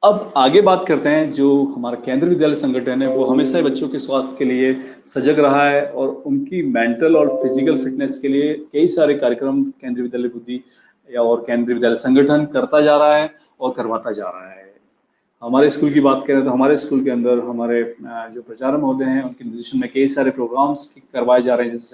अब आगे बात करते हैं, जो हमारा केंद्रीय विद्यालय संगठन है वो हमेशा ही बच्चों के स्वास्थ्य के लिए सजग रहा है और उनकी मेंटल और फिजिकल फिटनेस के लिए कई सारे कार्यक्रम केंद्रीय विद्यालय बुद्धि या और केंद्रीय विद्यालय संगठन करता जा रहा है और करवाता जा रहा है। हमारे स्कूल की बात करें तो हमारे स्कूल के अंदर हमारे जो प्राचार्य महोदय हैं उनके निर्देशन में कई सारे प्रोग्राम्स करवाए जा रहे हैं, जैसे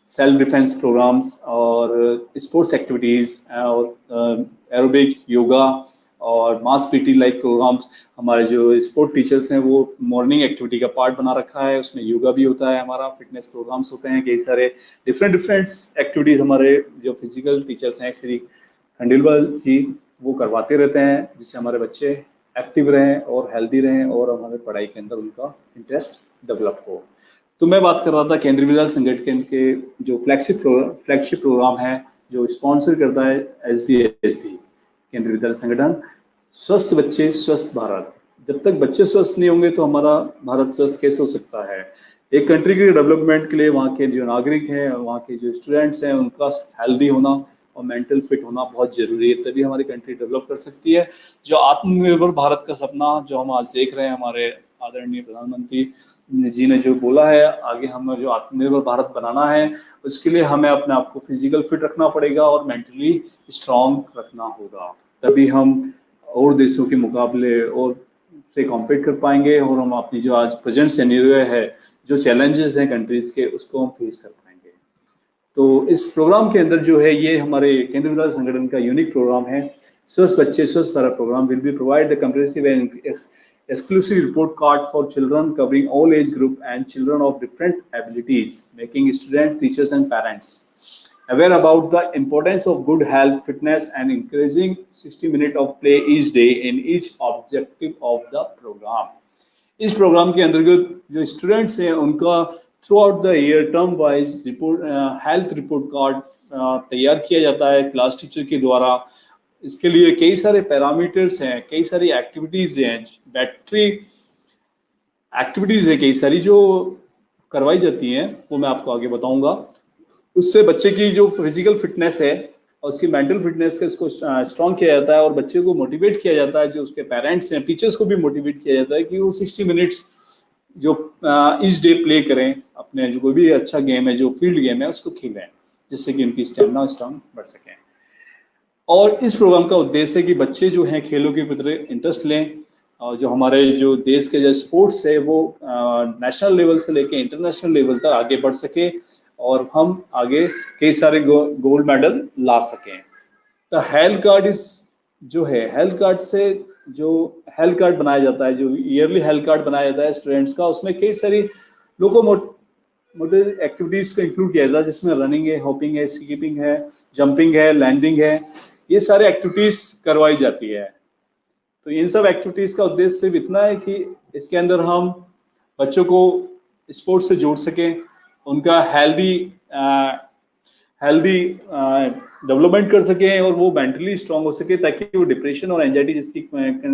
सेल्फ डिफेंस प्रोग्राम्स और स्पोर्ट्स एक्टिविटीज़ और एरोबिक, योगा और मास पीटी लाइक प्रोग्राम्स। हमारे जो स्पोर्ट टीचर्स हैं वो मॉर्निंग एक्टिविटी का पार्ट बना रखा है, उसमें योगा भी होता है, हमारा फिटनेस प्रोग्राम्स होते हैं, कई सारे डिफरेंट एक्टिविटीज़ हमारे जो फिजिकल टीचर्स हैं श्री खंडेलवाल जी वो करवाते रहते हैं, जिससे हमारे बच्चे एक्टिव रहें और हेल्दी रहें और हमारे पढ़ाई के अंदर उनका इंटरेस्ट डेवलप हो। तो मैं बात कर रहा था केंद्रीय विद्यालय संगठन के जो फ्लैगशिप प्रोग्राम है जो स्पॉन्सर करता है SBSP केंद्रीय विद्यालय संगठन, स्वस्थ बच्चे स्वस्थ भारत। जब तक बच्चे स्वस्थ नहीं होंगे तो हमारा भारत स्वस्थ कैसे हो सकता है। एक कंट्री के डेवलपमेंट के लिए वहाँ के जो नागरिक हैं, वहाँ के जो स्टूडेंट्स हैं, उनका हेल्दी होना और मेंटल फिट होना बहुत जरूरी है, तभी हमारी कंट्री डेवलप कर सकती है। जो आत्मनिर्भर भारत का सपना जो हम आज देख रहे हैं, हमारे आदरणीय प्रधानमंत्री जी ने जो बोला है, आगे हमें जो आत्मनिर्भर भारत बनाना है उसके लिए हमें अपने आप को फिजिकल फिट रखना पड़ेगा और मेंटली स्ट्रांग रखना होगा, तभी हम और देशों के मुकाबले और से कॉम्पीट कर पाएंगे और हम अपनी जो आज प्रेजेंट सिनेरियो है, जो चैलेंजेस हैं कंट्रीज के, उसको हम फेस कर पाएंगे। तो इस प्रोग्राम के अंदर जो है ये हमारे केंद्रीय विद्यालय संगठन का यूनिक प्रोग्राम है, स्वस्थ बच्चे स्वस्थ Bharat program will be provide the comprehensive and exclusive report card for children covering all age group and children of different abilities, making students, teachers and parents aware about the importance of good health, fitness and encouraging 60 minutes of play each day in each objective of the program. इस programme के अंतर्गत जो students हैं उनका through out the year term wise report health report card तैयार किया जाता है क्लास टीचर के द्वारा। इसके लिए कई सारे पैरामीटर्स हैं, कई सारी एक्टिविटीज हैं, बैटरी एक्टिविटीज है कई सारी जो करवाई जाती हैं, वो मैं आपको आगे बताऊंगा। उससे बच्चे की जो फिजिकल फिटनेस है और उसकी मेंटल फिटनेस का इसको स्ट्रॉन्ग किया जाता है और बच्चे को मोटिवेट किया जाता है, जो उसके पेरेंट्स हैं, टीचर्स को भी मोटिवेट किया जाता है कि वो 60 मिनट्स जो इस डे प्ले करें, अपने जो कोई भी अच्छा गेम है, जो फील्ड गेम है उसको खेलें, जिससे कि उनकी स्टेमिना स्ट्रॉन्ग बढ़ सके। और इस प्रोग्राम का उद्देश्य है कि बच्चे जो हैं खेलों के प्रति इंटरेस्ट लें और जो हमारे जो देश के जो स्पोर्ट्स है वो नेशनल लेवल से लेके इंटरनेशनल लेवल तक आगे बढ़ सके और हम आगे कई सारे गोल्ड मेडल ला सकें। तो हेल्थ कार्ड इस जो है हेल्थ कार्ड से जो हेल्थ कार्ड बनाया जाता है, जो ईयरली हेल्थ कार्ड बनाया जाता है स्टूडेंट्स का, उसमें कई सारी मोटिव एक्टिविटीज को इंक्लूड किया जाता है, जिसमें रनिंग है, हॉपिंग है, स्कीपिंग है, जंपिंग है, लैंडिंग है, ये सारे एक्टिविटीज करवाई जाती है। तो इन सब एक्टिविटीज का उद्देश्य सिर्फ इतना है कि इसके अंदर हम बच्चों को स्पोर्ट्स से जोड़ सकें, उनका हेल्दी डेवलपमेंट कर सकें और वो मेंटली स्ट्रांग हो सके, ताकि वो डिप्रेशन और एंजाइटी जिसकी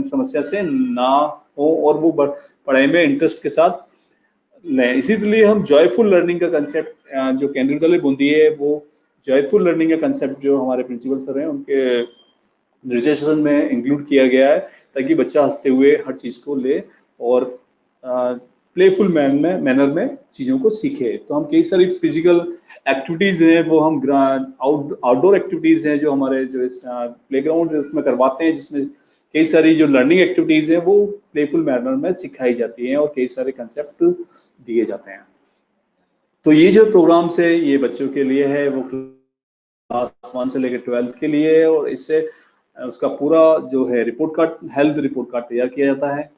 समस्या से ना हो और वो पढ़ाई में इंटरेस्ट के साथ लें। इसीलिए हम जॉयफुल लर्निंग का कंसेप्ट जो केंद्रीय विद्यालय बूंदी है, वो जॉयफुल लर्निंग का कंसेप्ट जो हमारे प्रिंसिपल सर हैं उनके निर्देशन में इंक्लूड किया गया है, ताकि बच्चा हंसते हुए हर चीज को ले और प्लेफुल मैनर में चीजों को सीखे। तो हम कई सारी फिजिकल एक्टिविटीज हैं वो हम आउटडोर एक्टिविटीज हैं जो हमारे जो प्लेग्राउंड उसमें करवाते हैं, जिसमें कई सारी जो लर्निंग एक्टिविटीज हैं वो प्लेफुल मैनर में सिखाई जाती हैं और कई सारे कंसेप्ट दिए जाते हैं। तो ये जो प्रोग्राम्स है ये बच्चों के लिए है, वो क्लास 1 से लेकर 12th के लिए है और इससे उसका पूरा जो है report card, health report card तैयार किया जाता है।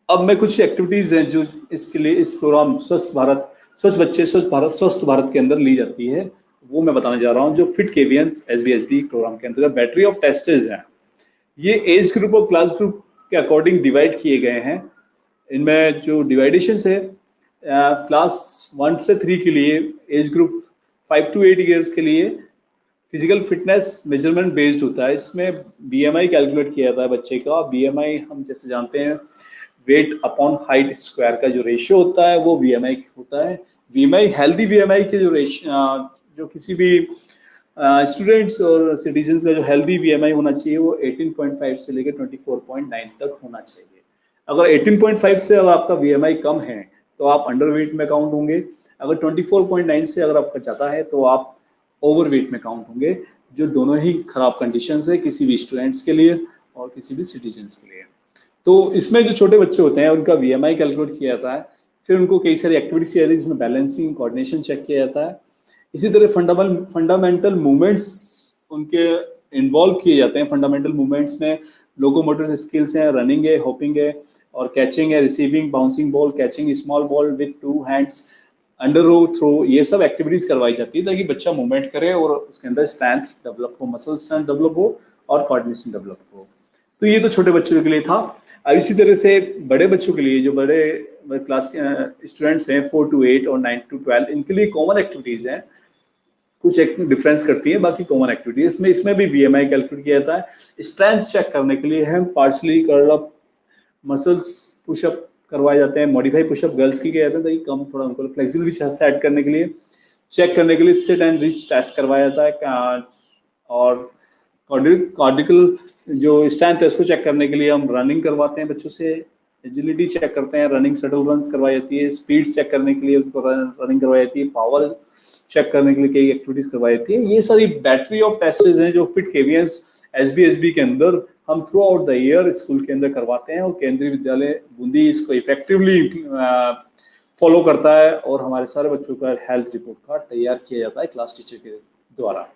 अब मैं कुछ एक्टिविटीज हैं जो इसके लिए इस प्रोग्राम स्वस्थ भारत, स्वच्छ बच्चे स्वस्थ भारत, स्वस्थ भारत के अंदर ली जाती है, वो मैं बताने जा रहा हूँ, जो फिट केवियंस SBSB प्रोग्राम के अंदर बैटरी ऑफ टेस्टेज हैं। ये एज ग्रुप और क्लास ग्रुप के अकॉर्डिंग डिवाइड किए गए हैं। इनमें जो डिवाइडेशन है, क्लास 1 से 3 के लिए, एज ग्रुप 5 to 8 ईयर्स के लिए फिजिकल फिटनेस मेजरमेंट बेस्ड होता है। इसमें BMI कैलकुलेट किया जाता है बच्चे का। BMI हम जैसे जानते हैं वेट अपॉन हाइट स्क्वायर का जो रेशियो होता है वो BMI होता है। BMI हेल्दी BMI के जो जो किसी भी स्टूडेंट्स और सिटीजन्स का जो हेल्दी BMI होना चाहिए वो 18.5 से लेकर 24.9 तक होना चाहिए। अगर 18.5 से अगर आपका BMI कम है तो आप अंडरवेट में काउंट होंगे। अगर 24.9 से अगर आपका ज़्यादा है तो आप ओवरवेट में काउंट होंगे, जो दोनों ही खराब कंडीशंस है किसी भी स्टूडेंट्स के लिए और किसी भी सिटीजन्स के लिए। तो इसमें जो छोटे बच्चे होते हैं उनका BMI कैलकुलेट किया जाता है, फिर उनको कई सारी एक्टिविटीज किया जाती है जिसमें बैलेंसिंग, कोऑर्डिनेशन चेक किया जाता है। इसी तरह फंडामेंटल मूवमेंट्स उनके इन्वॉल्व किए जाते हैं। फंडामेंटल मूवमेंट्स में लोकोमोटर स्किल्स हैं, रनिंग है, हॉपिंग है और कैचिंग है, receiving, bouncing ball, catching small ball with 2 hands, under row throw, ये सब एक्टिविटीज करवाई जाती है ताकि बच्चा मूवमेंट करे और उसके अंदर स्ट्रेंथ डेवलप हो, मसल स्ट्रेंथ डेवलप हो और कोऑर्डिनेशन डेवलप हो। तो ये तो छोटे बच्चों के लिए था। अब इसी तरह से बड़े बच्चों के लिए, जो बड़े क्लास के स्टूडेंट्स हैं 4 to 8 और 9 to 12, इनके लिए कॉमन एक्टिविटीज हैं, कुछ एक डिफरेंस करती है, बाकी कॉमन एक्टिविटीज में इसमें भी BMI कैलकुलेट किया जाता है। स्ट्रेंथ चेक करने के लिए हम partially curl up muscles pushup करवाए जाते हैं। मॉडिफाई पुशअप गर्ल्स की किया जाता है ताकि कम थोड़ा उनको फ्लेक्सिबिलिटी सेट करने के लिए, चेक करने के लिए सिट एंड रिच टेस्ट करवाया जाता है। और कार्डिकल जो स्ट्रेंथ है उसको चेक करने के लिए हम रनिंग करवाते हैं बच्चों से, एजिलिटी चेक करते हैं, रनिंग शटल रन्स करवाई जाती है, स्पीड चेक करने के लिए उसको रनिंग करवाई जाती है, पावर चेक करने के लिए कई एक्टिविटीज करवाई जाती है। ये सारी बैटरी ऑफ टेस्टेज हैं जो फिट केवियंस SBSB के अंदर हम through out the year school के अंदर करवाते हैं और केंद्रीय विद्यालय बूंदी इसको इफेक्टिवली फॉलो करता है और हमारे सारे बच्चों का हेल्थ रिपोर्ट कार्ड तैयार किया जाता है क्लास टीचर के द्वारा।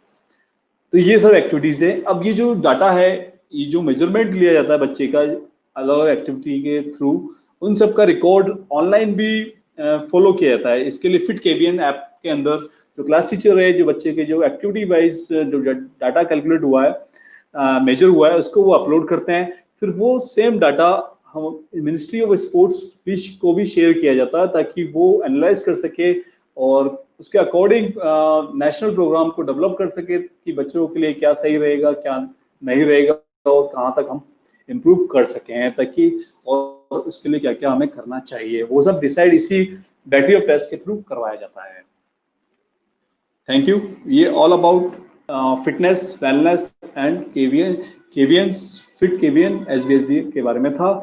तो ये सब एक्टिविटीज है। अब ये जो डाटा है, ये जो मेजरमेंट लिया जाता है बच्चे का अलग अलग एक्टिविटी के थ्रू, उन सब का रिकॉर्ड ऑनलाइन भी फॉलो किया जाता है। इसके लिए फिट केवियन ऐप के अंदर जो क्लास टीचर है, जो बच्चे के जो एक्टिविटी वाइज जो डाटा कैलकुलेट हुआ है, मेजर हुआ है, उसको वो अपलोड करते हैं। फिर वो सेम डाटा हम मिनिस्ट्री ऑफ स्पोर्ट्स को भी शेयर किया जाता है ताकि वो एनालाइज कर सके और उसके अकॉर्डिंग नेशनल प्रोग्राम को डेवलप कर सके कि बच्चों के लिए क्या सही रहेगा, क्या नहीं रहेगा और कहाँ तक हम इम्प्रूव कर सके हैं, ताकि और उसके लिए क्या क्या हमें करना चाहिए, वो सब डिसाइड इसी बैटरी ऑफ टेस्ट के थ्रू करवाया जाता है। Thank you. ये all about fitness, wellness and Kevians, fit Kevian SBSB के बारे में था।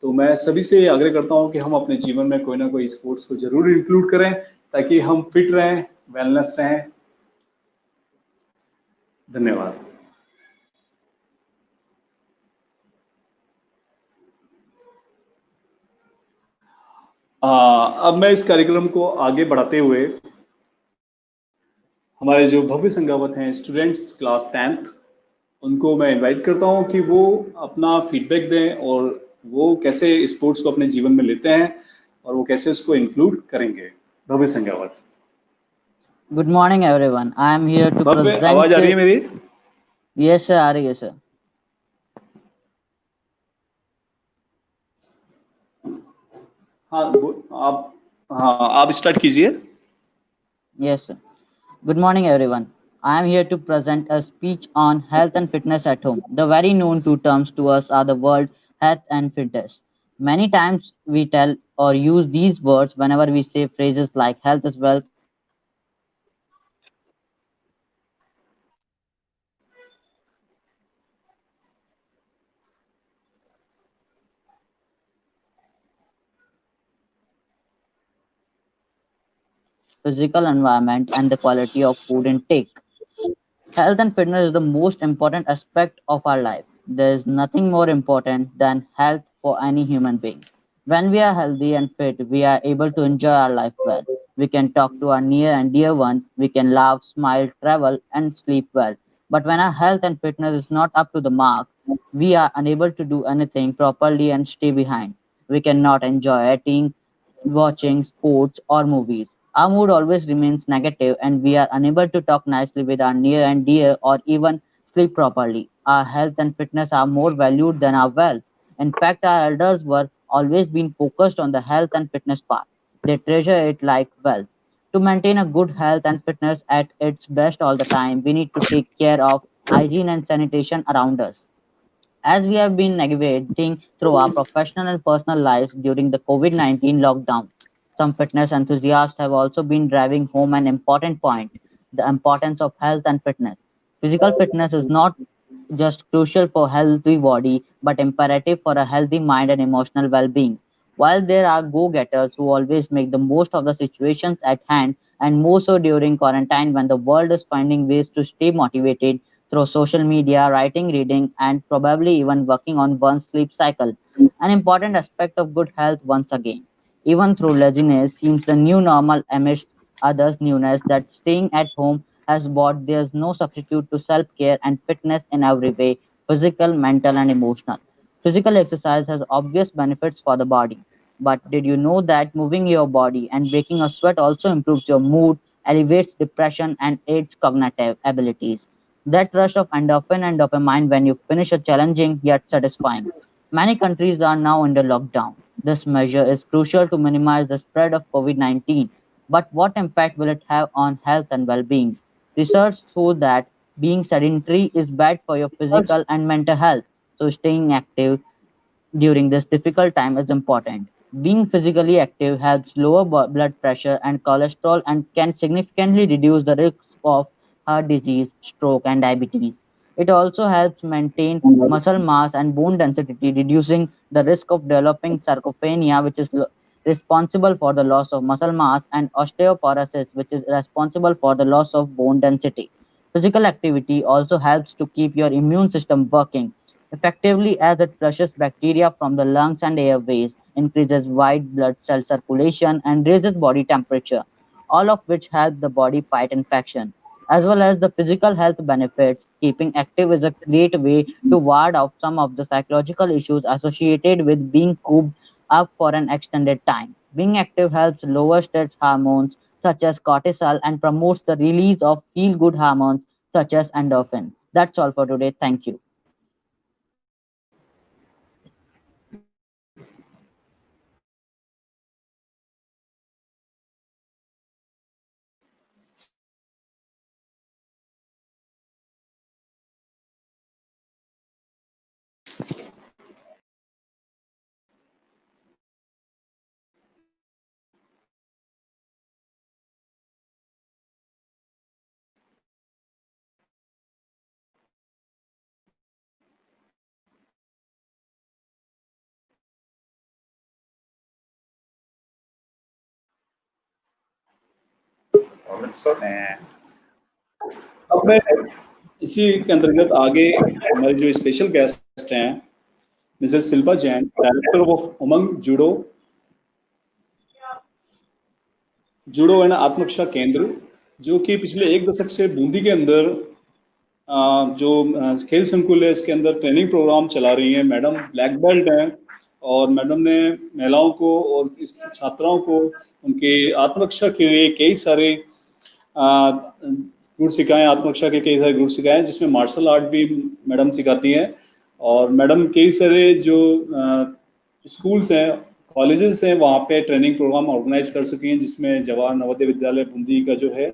तो मैं सभी से आग्रह करता हूं कि हम अपने जीवन में कोई ना कोई स्पोर्ट्स को जरूर इंक्लूड करें ताकि हम फिट रहें, वेलनेस रहें। धन्यवाद। अब मैं इस कार्यक्रम को आगे बढ़ाते हुए हमारे जो भव्य संगावत हैं स्टूडेंट्स क्लास 10th, उनको मैं इनवाइट करता हूं कि वो अपना फीडबैक दें और वो कैसे स्पोर्ट्स को अपने जीवन में लेते हैं और वो कैसे उसको इंक्लूड करेंगे। Bhavya Sangawat. Good morning everyone, I am here to present. आवाज आ रही है मेरी? यस सर, आ रही है सर। आप स्टार्ट कीजिए। Yes sir. Good morning everyone. I am here to present a speech on health and fitness at home. The very known two terms to us are the word health and fitness. Many times we tell or use these words whenever we say phrases like health is wealth. Physical environment and the quality of food intake. Health and fitness is the most important aspect of our life. There is nothing more important than health for any human being. When we are healthy and fit, we are able to enjoy our life well. We can talk to our near and dear ones, we can laugh, smile, travel, and sleep well. But when our health and fitness is not up to the mark, we are unable to do anything properly and stay behind. We cannot enjoy eating, watching sports or movies. Our mood always remains negative and we are unable to talk nicely with our near and dear or even sleep properly. Our health and fitness are more valued than our wealth. In fact, our elders were always been focused on the health and fitness part. They treasure it like wealth. To maintain a good health and fitness at its best all the time, we need to take care of hygiene and sanitation around us. As we have been navigating through our professional and personal lives during the COVID 19 lockdown, some fitness enthusiasts have also been driving home an important point: the importance of health and fitness. Physical fitness is not just crucial for healthy body but imperative for a healthy mind and emotional well-being. While there are go-getters who always make the most of the situations at hand, and more so during quarantine when the world is finding ways to stay motivated through social media, writing, reading, and probably even working on one's sleep cycle, an important aspect of good health once again. Even through laziness seems the new normal amidst others' newness that staying at home has brought, there's no substitute to self care and fitness in every way: physical, mental, and emotional. Physical exercise has obvious benefits for the body. But did you know that moving your body and breaking a sweat also improves your mood, elevates depression, and aids cognitive abilities? That rush of endorphin and dopamine when you finish a challenging yet satisfying. Many countries are now under lockdown. This measure is crucial to minimize the spread of COVID 19. But what impact will it have on health and well being? Research shows that being sedentary is bad for your physical and mental health, so staying active during this difficult time is important. Being physically active helps lower blood pressure and cholesterol and can significantly reduce the risk of heart disease, stroke, and diabetes. It also helps maintain muscle mass and bone density, reducing the risk of developing sarcopenia, which is responsible for the loss of muscle mass, and osteoporosis, which is responsible for the loss of bone density. Physical activity also helps to keep your immune system working effectively as it flushes bacteria from the lungs and airways, increases white blood cell circulation, and raises body temperature, all of which help the body fight infection. As well as the physical health benefits, keeping active is a great way to ward off some of the psychological issues associated with being cooped up for an extended time. Being active helps lower stress hormones such as cortisol and promotes the release of feel good hormones such as endorphin. That's all for today. Thank you. Amit sir? अब मैं इसी के अंतर्गत आगे हमारे जो special guest हैं Mrs Shilpa Jain, director of Umang judo and आत्मरक्षा केंद्र, जो कि पिछले 1 दशक से बूंदी के अंदर जो खेल संकुल है इसके अंदर ट्रेनिंग प्रोग्राम चला रही हैं। मैडम ब्लैक बेल्ट हैं और मैडम ने महिलाओं को और इस छात्राओं को उनके आत्मरक्षा के लिए कई सारे गुण सिखाए, आत्मरक्षा के कई सारे गुण सिखाए, जिसमें मार्शल आर्ट भी मैडम सिखाती हैं। और मैडम कई सारे जो स्कूल्स हैं, कॉलेजेस हैं, वहाँ पे ट्रेनिंग प्रोग्राम ऑर्गेनाइज कर सकी हैं, जिसमें जवाहर नवोदय विद्यालय बूंदी का जो है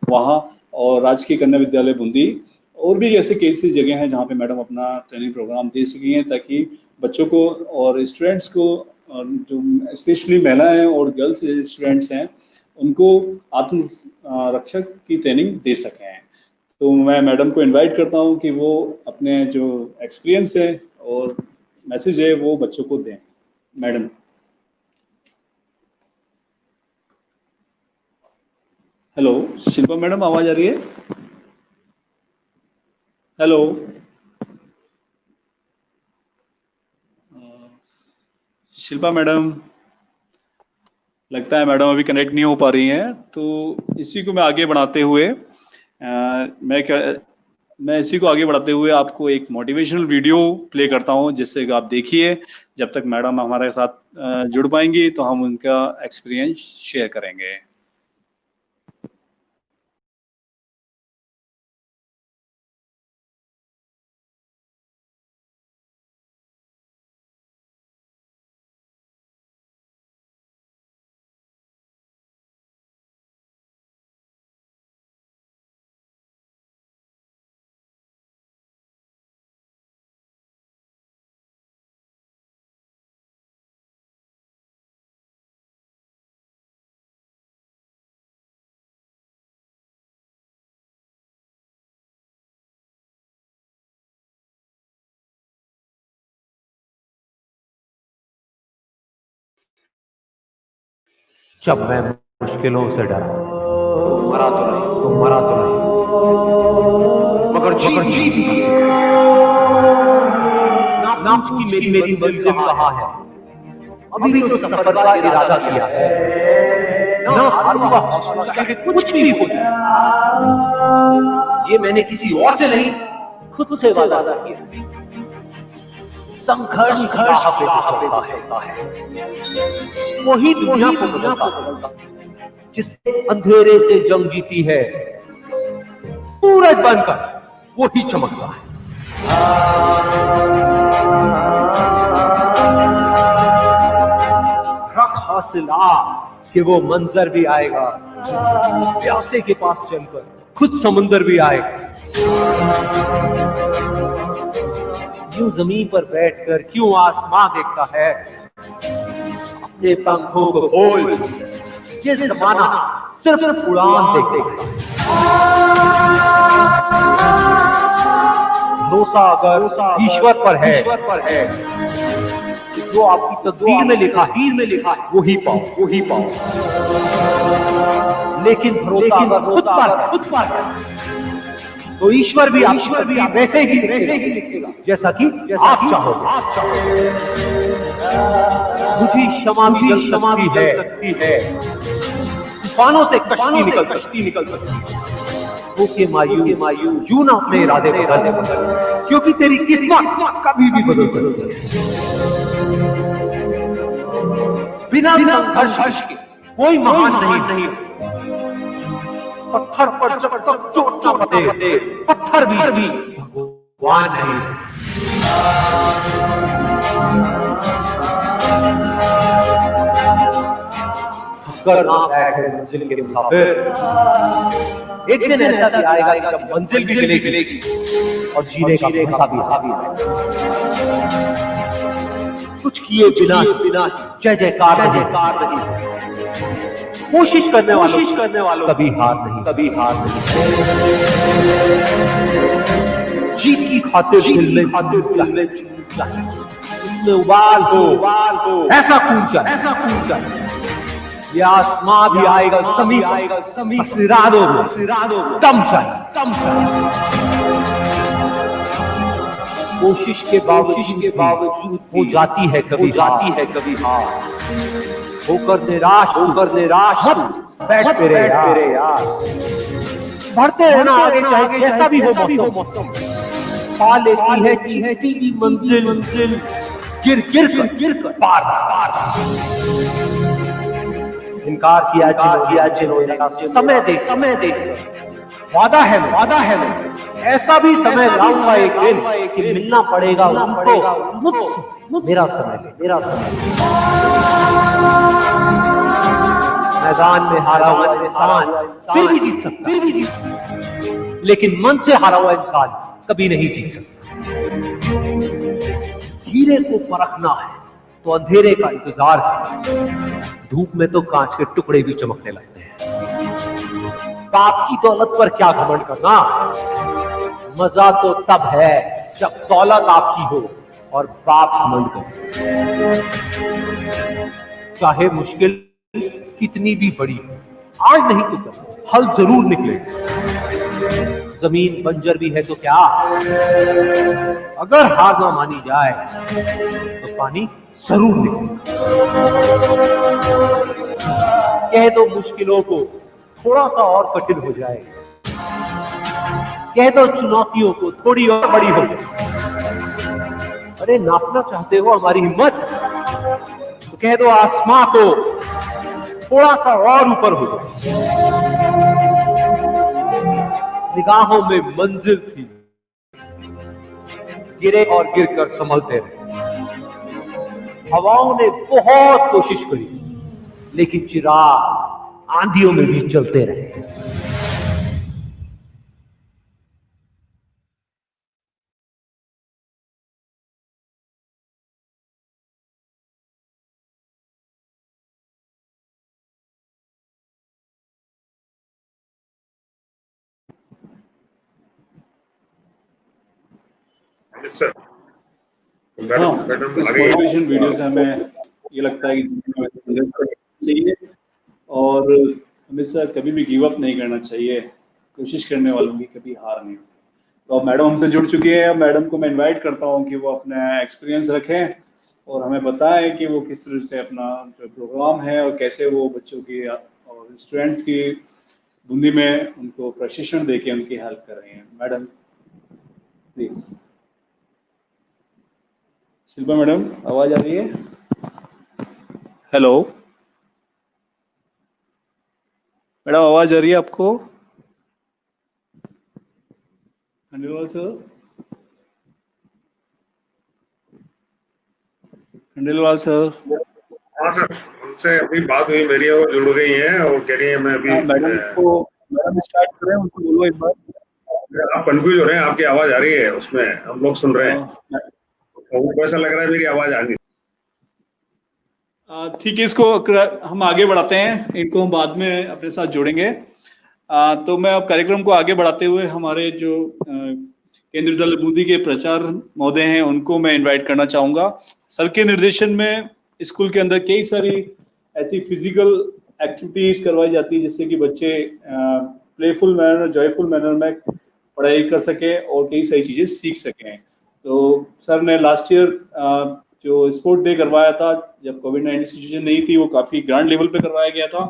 वहाँ और राजकीय कन्या विद्यालय बूंदी और भी ऐसे कई सी जगह हैं जहाँ पे मैडम अपना ट्रेनिंग प्रोग्राम दे सकी हैं, ताकि बच्चों को और स्टूडेंट्स को, जो स्पेशली महिलाएं और गर्ल्स स्टूडेंट्स हैं, उनको आत्म रक्षक की ट्रेनिंग दे सकें। तो मैं मैडम को इनवाइट करता हूं कि वो अपने जो एक्सपीरियंस है और मैसेज है वो बच्चों को दें। मैडम। हेलो शिल्पा मैडम, आवाज आ रही है? हेलो शिल्पा मैडम, लगता है मैडम अभी कनेक्ट नहीं हो पा रही हैं। तो इसी को मैं आगे बढ़ाते हुए मैं इसी को आगे बढ़ाते हुए आपको एक मोटिवेशनल वीडियो प्ले करता हूं, जिससे कि आप देखिए। जब तक मैडम हमारे साथ जुड़ पाएंगी तो हम उनका एक्सपीरियंस शेयर करेंगे। जब मैं मुश्किलों से डरा तो मरा तो नहीं मगर जी ना पूछ मेरी मंजिल कहाँ है। अभी तो सफर का इरादा किया है, ना हारूंगा हौसला चाहे कुछ भी हो जाए। ये मैंने किसी और से नहीं, खुद से वादा किया। संघर्ष होता है वही दुनिया को बदलता, जिसने अंधेरे से जंग जीती है, सूरज बनकर वही चमकता है। रख हौसला कि वो मंजर भी आएगा, प्यासे के पास चलकर खुद समुंदर भी आएगा। यूं जमीन पर बैठकर क्यों आसमां देखता है, अपने पंखों को खोल, ये जमाना सिर्फ उड़ान देखता है। भरोसा अगर ईश्वर पर है, जो आपकी तकदीर में लिखा है वही पाओ। लेकिन भरोसा अगर खुद पर है तो ईश्वर भी वैसे ही लिखेगा जैसा कि आप चाहोगे। बुझी क्षमा भी जल सकती है, तूफानों से कश्ती निकल सकती है। होके मायूस यूं ना अपने इरादे बदल, क्योंकि तेरी किस्मत कभी भी बदल सकती है। बिना संघर्ष के कोई महान नहीं। पत्थर पर जब तक चोट ना पड़े, पत्थर भी भगवान नहीं। थककर ना बैठे मंजिल के मुसाफिर, एक दिन ऐसा भी आएगा जब मंजिल भी मिलेगी और जीने का मजा भी आएगा। कुछ किए बिना जय जयकार नहीं। कोशिश करने वालों कभी हार नहीं। जीत की खातिर दिल में उसमें उबाल हो, ऐसा खून चाहिए। ये आसमां भी आएगा समीप, सिरादों दम चाहिए। कोशिश के बावजूद हो जाती है कभी हार। होकर निराश मत बैठ मेरे यार। बढ़ते रहना आगे चाहे कैसा भी हो मौसम। पा लेती है जीती की मंजिल, गिर कर पार। इनकार किया जिन्होंने समय दे। वादा है ऐसा भी समय लाऊंगा एक दिन कि मिलना पड़ेगा उनको मुझसे। मेरा समय मैदान में हारा हुआ इंसान फिर भी जीत सकता, लेकिन मन से हारा हुआ इंसान कभी नहीं जीत सकता। हीरे को परखना है तो अंधेरे का इंतजार है। धूप में तो कांच के टुकड़े भी चमकने लगते हैं। बाप की दौलत पर क्या घमंड करना, मजा तो तब है जब दौलत आपकी हो और बाप घमंड करे। चाहे मुश्किल कितनी भी बड़ी हो, आज नहीं तो कल हल जरूर निकलेगा। जमीन बंजर भी है तो क्या, अगर हार ना मानी जाए तो पानी जरूर निकलेगा। कह दो मुश्किलों को थोड़ा सा और कठिन हो जाए, कह दो चुनौतियों को थोड़ी और बड़ी हो जाए। अरे नापना चाहते हो हमारी हिम्मत, तो कह दो आसमां को थोड़ा सा और ऊपर हो जाए। निगाहों में मंजिल थी, गिरे और गिरकर संभलते रहे। हवाओं ने बहुत कोशिश करी, लेकिन चिराग आंधियों में भी चलते रहे। सर, हाँ, मैडम इस आगे। मोटिवेशन वीडियो से हमें ये लगता है कि जिंदगी में संघर्ष करना चाहिए और हमेशा कभी भी गिव अप नहीं करना चाहिए। कोशिश करने वालों की कभी हार नहीं होती। तो अब मैडम हमसे जुड़ चुकी है। मैडम को मैं इनवाइट करता हूँ कि वो अपना एक्सपीरियंस रखें और हमें बताएं कि वो किस तरह से अपना जो प्रोग्राम है और कैसे वो बच्चों की और स्टूडेंट्स की बूंदी में उनको प्रशिक्षण देके उनकी हेल्प कर रही हैं। Madam please. शिल्पा मैडम, आवाज आ रही है? हेलो मैडम, आवाज आ रही है आपको? Khandelwal sir, Khandelwal sir. हाँ सर, उनसे अभी बात हुई मेरी, वो जुड़ गई हैं और कह रही है मैं अभी। मैडम स्टार्ट करें, उनको बोलो एक बार। आप कंफ्यूज हो रहे हैं, आपकी आवाज आ रही है, उसमें हम लोग सुन रहे हैं। उनको ऐसा लग रहा है मेरी आवाज आ गई। ठीक है, इसको हम आगे बढ़ाते हैं, इनको हम बाद में अपने साथ जोड़ेंगे। तो मैं अब कार्यक्रम को आगे बढ़ाते हुए हमारे जो केंद्रीय दल बूंदी के प्रचार महोदय हैं उनको मैं इनवाइट करना चाहूंगा। सर के निर्देशन में स्कूल के अंदर कई सारी ऐसी फिजिकल एक्टिविटीज करवाई जाती है जिससे कि बच्चे प्लेफुल मैनर, जॉयफुल मैनर में पढ़ाई कर सके और कई सारी चीजें सीख सकें। तो सर ने लास्ट ईयर जो स्पोर्ट डे करवाया था, जब कोविड-19 सिचुएशन नहीं थी, वो काफी ग्रांड लेवल पे करवाया गया था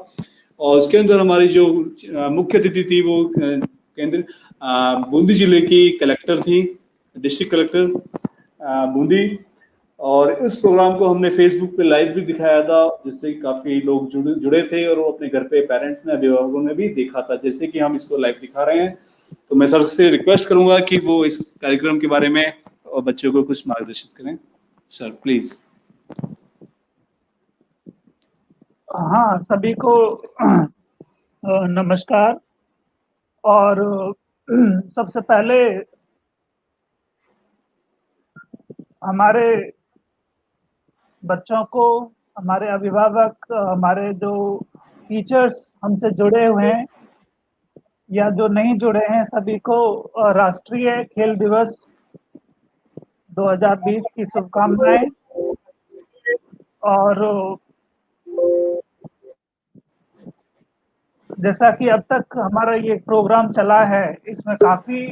और उसके अंदर हमारी जो मुख्य अतिथि थी वो केंद्र बूंदी जिले की कलेक्टर थी, डिस्ट्रिक्ट कलेक्टर बूंदी। और इस प्रोग्राम को हमने फेसबुक पे लाइव भी दिखाया था, जिससे काफी लोग जुड़े थे और वो अपने घर पे पेरेंट्स ने, अभिभावकों ने भी देखा था, जैसे कि हम इसको लाइव दिखा रहे हैं। तो मैं सर से रिक्वेस्ट करूंगा कि वो इस कार्यक्रम के बारे में और बच्चों को कुछ मार्गदर्शित करें। Sir please. हाँ, सभी को नमस्कार। और सबसे पहले हमारे बच्चों को, हमारे अभिभावक, हमारे जो टीचर्स हमसे जुड़े हुए हैं या जो नहीं जुड़े हैं, सभी को राष्ट्रीय खेल दिवस 2020 की शुभकामनाएं। और जैसा कि अब तक हमारा ये प्रोग्राम चला है, इसमें काफी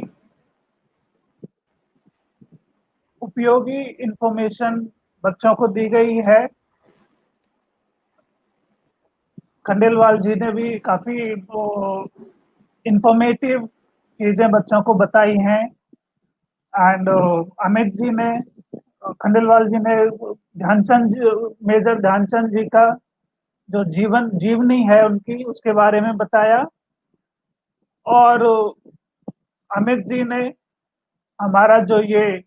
उपयोगी इंफॉर्मेशन बच्चों को दी गई है। खंडेलवाल जी ने भी काफी इंफॉर्मेटिव चीजें बच्चों को बताई हैं। एंड अमित जी ने, खंडेलवाल जी ने मेजर ध्यानचंद जी का जो जीवनी है उनकी, उसके बारे में बताया। और अमित जी ने हमारा जो ये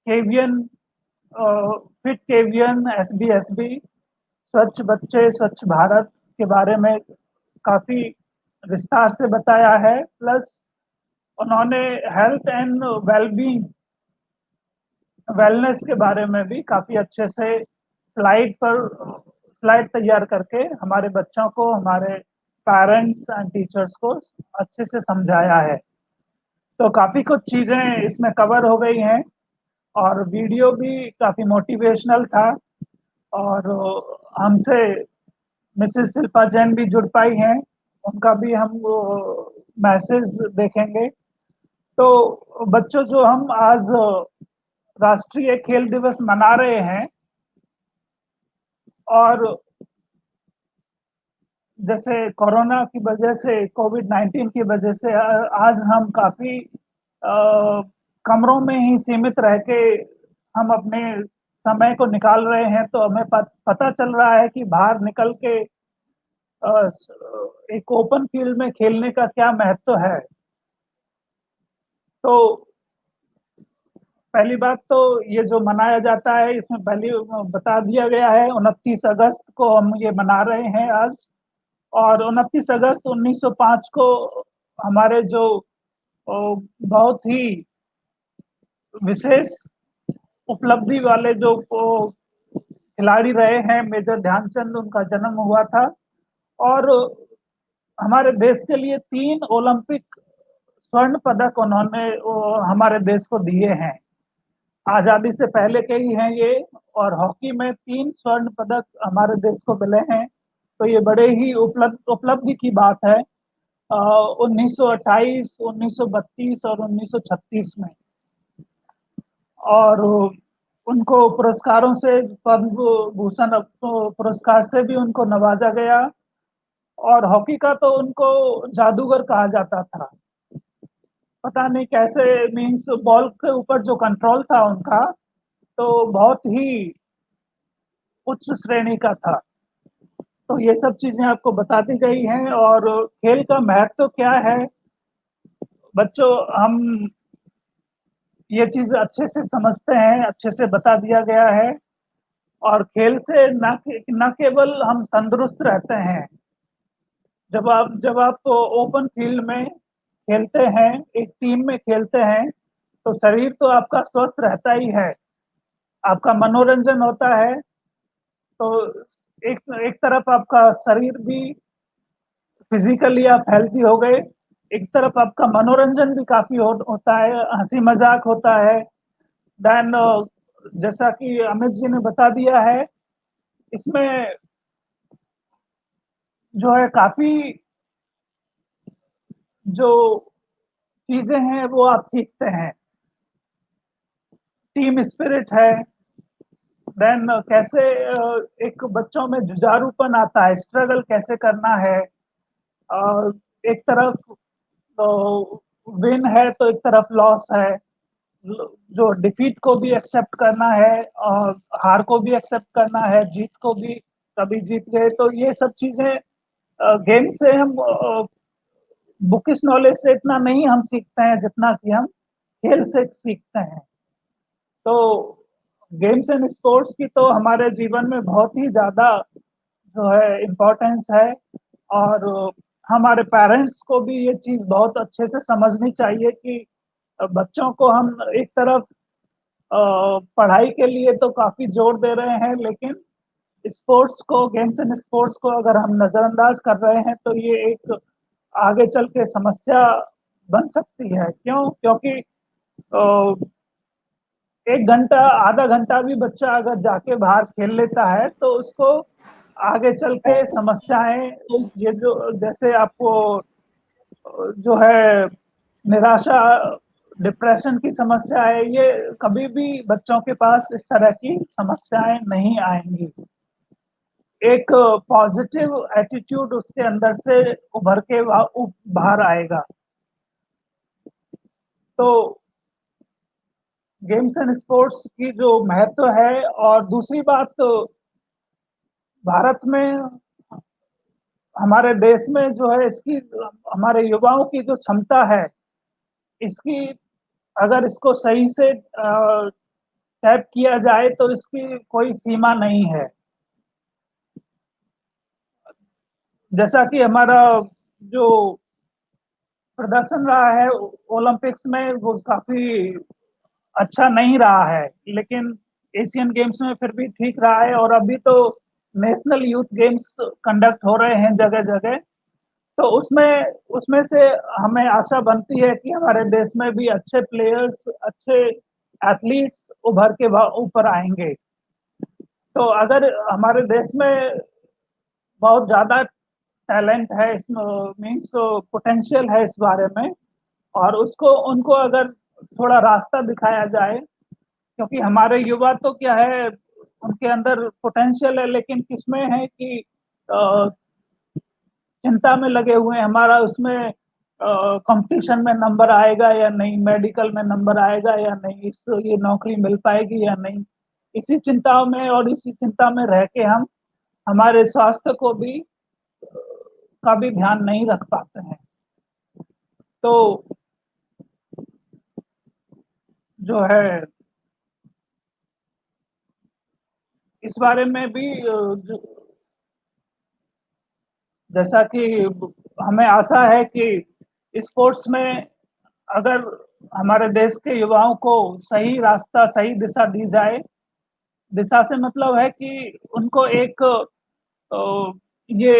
केवियन, फिट केवियन, SBSB, स्वच्छ बच्चे स्वच्छ भारत के बारे में काफी विस्तार से बताया है। प्लस उन्होंने हेल्थ एंड वेलबींग, वेलनेस के बारे में भी काफी अच्छे से स्लाइड तैयार करके हमारे बच्चों को, हमारे पेरेंट्स एंड टीचर्स को अच्छे से समझाया है। तो काफी कुछ चीजें इसमें कवर हो गई हैं और वीडियो भी काफी मोटिवेशनल था। और हमसे मिसेस शिल्पा जैन भी जुड़ पाई हैं, उनका भी हम मैसेज देखेंगे। तो बच्चों, जो हम आज राष्ट्रीय खेल दिवस मना रहे हैं, और जैसे कोरोना की वजह से, कोविड-19 की वजह से आज हम काफ़ी कमरों में ही सीमित रह के हम अपने समय को निकाल रहे हैं, तो हमें पता चल रहा है कि बाहर निकल के एक ओपन फील्ड में खेलने का क्या महत्व है। तो पहली बात तो ये जो मनाया जाता है, इसमें पहले बता दिया गया है 29 अगस्त को हम ये मना रहे हैं आज, और 29 अगस्त 1905 को हमारे जो बहुत ही विशेष उपलब्धि वाले जो खिलाड़ी रहे हैं, मेजर ध्यानचंद, उनका जन्म हुआ था। और हमारे देश के लिए 3 ओलंपिक स्वर्ण पदक उन्होंने हमारे देश को दिए हैं। आज़ादी से पहले के ही हैं ये, और हॉकी में 3 स्वर्ण पदक हमारे देश को मिले हैं, तो ये बड़े ही उपलब्धि की बात है। 1928, 1932 और 1936 में। और उनको पुरस्कारों से, पद्म भूषण पुरस्कार से भी उनको नवाजा गया, और हॉकी का तो उनको जादूगर कहा जाता था। पता नहीं कैसे, मीन्स बॉल के ऊपर जो कंट्रोल था उनका, तो बहुत ही उच्च श्रेणी का था। तो ये सब चीजें आपको बता दी गई हैं। और खेल का महत्व क्या है, बच्चों, हम ये चीज अच्छे से समझते हैं, अच्छे से बता दिया गया है। और खेल से न केवल हम तंदुरुस्त रहते हैं, जब आप ओपन फील्ड में खेलते हैं, एक टीम में खेलते हैं, तो शरीर तो आपका स्वस्थ रहता ही है, आपका मनोरंजन होता है। तो एक एक तरफ आपका शरीर भी, फिजिकली आप हेल्थी हो गए, एक तरफ आपका मनोरंजन भी काफी होता है, हंसी मजाक होता है। देन जैसा कि अमित जी ने बता दिया है, इसमें जो है काफी जो चीजें हैं वो आप सीखते हैं। टीम स्पिरिट है, देन कैसे एक बच्चों में जुझारूपन आता है, स्ट्रगल कैसे करना है। एक तरफ विन है तो एक तरफ लॉस है, जो डिफीट को भी एक्सेप्ट करना है और हार को भी एक्सेप्ट करना है, जीत को भी, कभी जीत गए। तो ये सब चीजें गेम से हम बुकिश नॉलेज से इतना नहीं हम सीखते हैं जितना कि हम खेल से सीखते हैं। तो गेम्स एंड स्पोर्ट्स की तो हमारे जीवन में बहुत ही ज्यादा जो है इम्पोर्टेंस है। और हमारे पेरेंट्स को भी ये चीज बहुत अच्छे से समझनी चाहिए कि बच्चों को हम एक तरफ पढ़ाई के लिए तो काफी जोर दे रहे हैं, लेकिन स्पोर्ट्स को, गेम्स एंड स्पोर्ट्स को अगर हम नजरअंदाज कर रहे हैं तो ये एक आगे चल के समस्या बन सकती है। क्योंकि 1 घंटा, आधा घंटा भी बच्चा अगर जाके बाहर खेल लेता है तो उसको आगे चल के समस्याएं, ये जो जैसे आपको जो है निराशा, डिप्रेशन की समस्या है, ये कभी भी बच्चों के पास इस तरह की समस्याएं नहीं आएंगी। एक पॉजिटिव एटीट्यूड उसके अंदर से उभर के बाहर आएगा। तो गेम्स एंड स्पोर्ट्स की जो महत्व है, और दूसरी बात तो भारत में, हमारे देश में जो है इसकी, हमारे युवाओं की जो क्षमता है, इसकी अगर इसको सही से टैप किया जाए तो इसकी कोई सीमा नहीं है। जैसा कि हमारा जो प्रदर्शन रहा है ओलंपिक्स में, वो काफी अच्छा नहीं रहा है, लेकिन एशियन गेम्स में फिर भी ठीक रहा है। और अभी तो नेशनल यूथ गेम्स कंडक्ट हो रहे हैं जगह जगह, तो उसमें उसमें से हमें आशा बनती है कि हमारे देश में भी अच्छे प्लेयर्स, अच्छे एथलीट्स उभर के ऊपर आएंगे। तो अगर हमारे देश में बहुत ज्यादा टैलेंट है, इसमें मीन्स पोटेंशियल है इस बारे में, और उसको, उनको अगर थोड़ा रास्ता दिखाया जाए, क्योंकि हमारे युवा तो क्या है, उनके अंदर पोटेंशियल है, लेकिन किसमें है कि चिंता में लगे हुए हैं, हमारा उसमें कंपटीशन में नंबर आएगा या नहीं, मेडिकल में नंबर आएगा या नहीं, इसको ये नौकरी मिल पाएगी या नहीं। इसी चिंताओं में और इसी चिंता में रह के हम हमारे स्वास्थ्य को भी का भी ध्यान नहीं रख पाते हैं। तो जो है इस बारे में भी जैसा कि हमें आशा है कि स्पोर्ट्स में अगर हमारे देश के युवाओं को सही रास्ता, सही दिशा दी जाए, दिशा से मतलब है कि उनको एक ये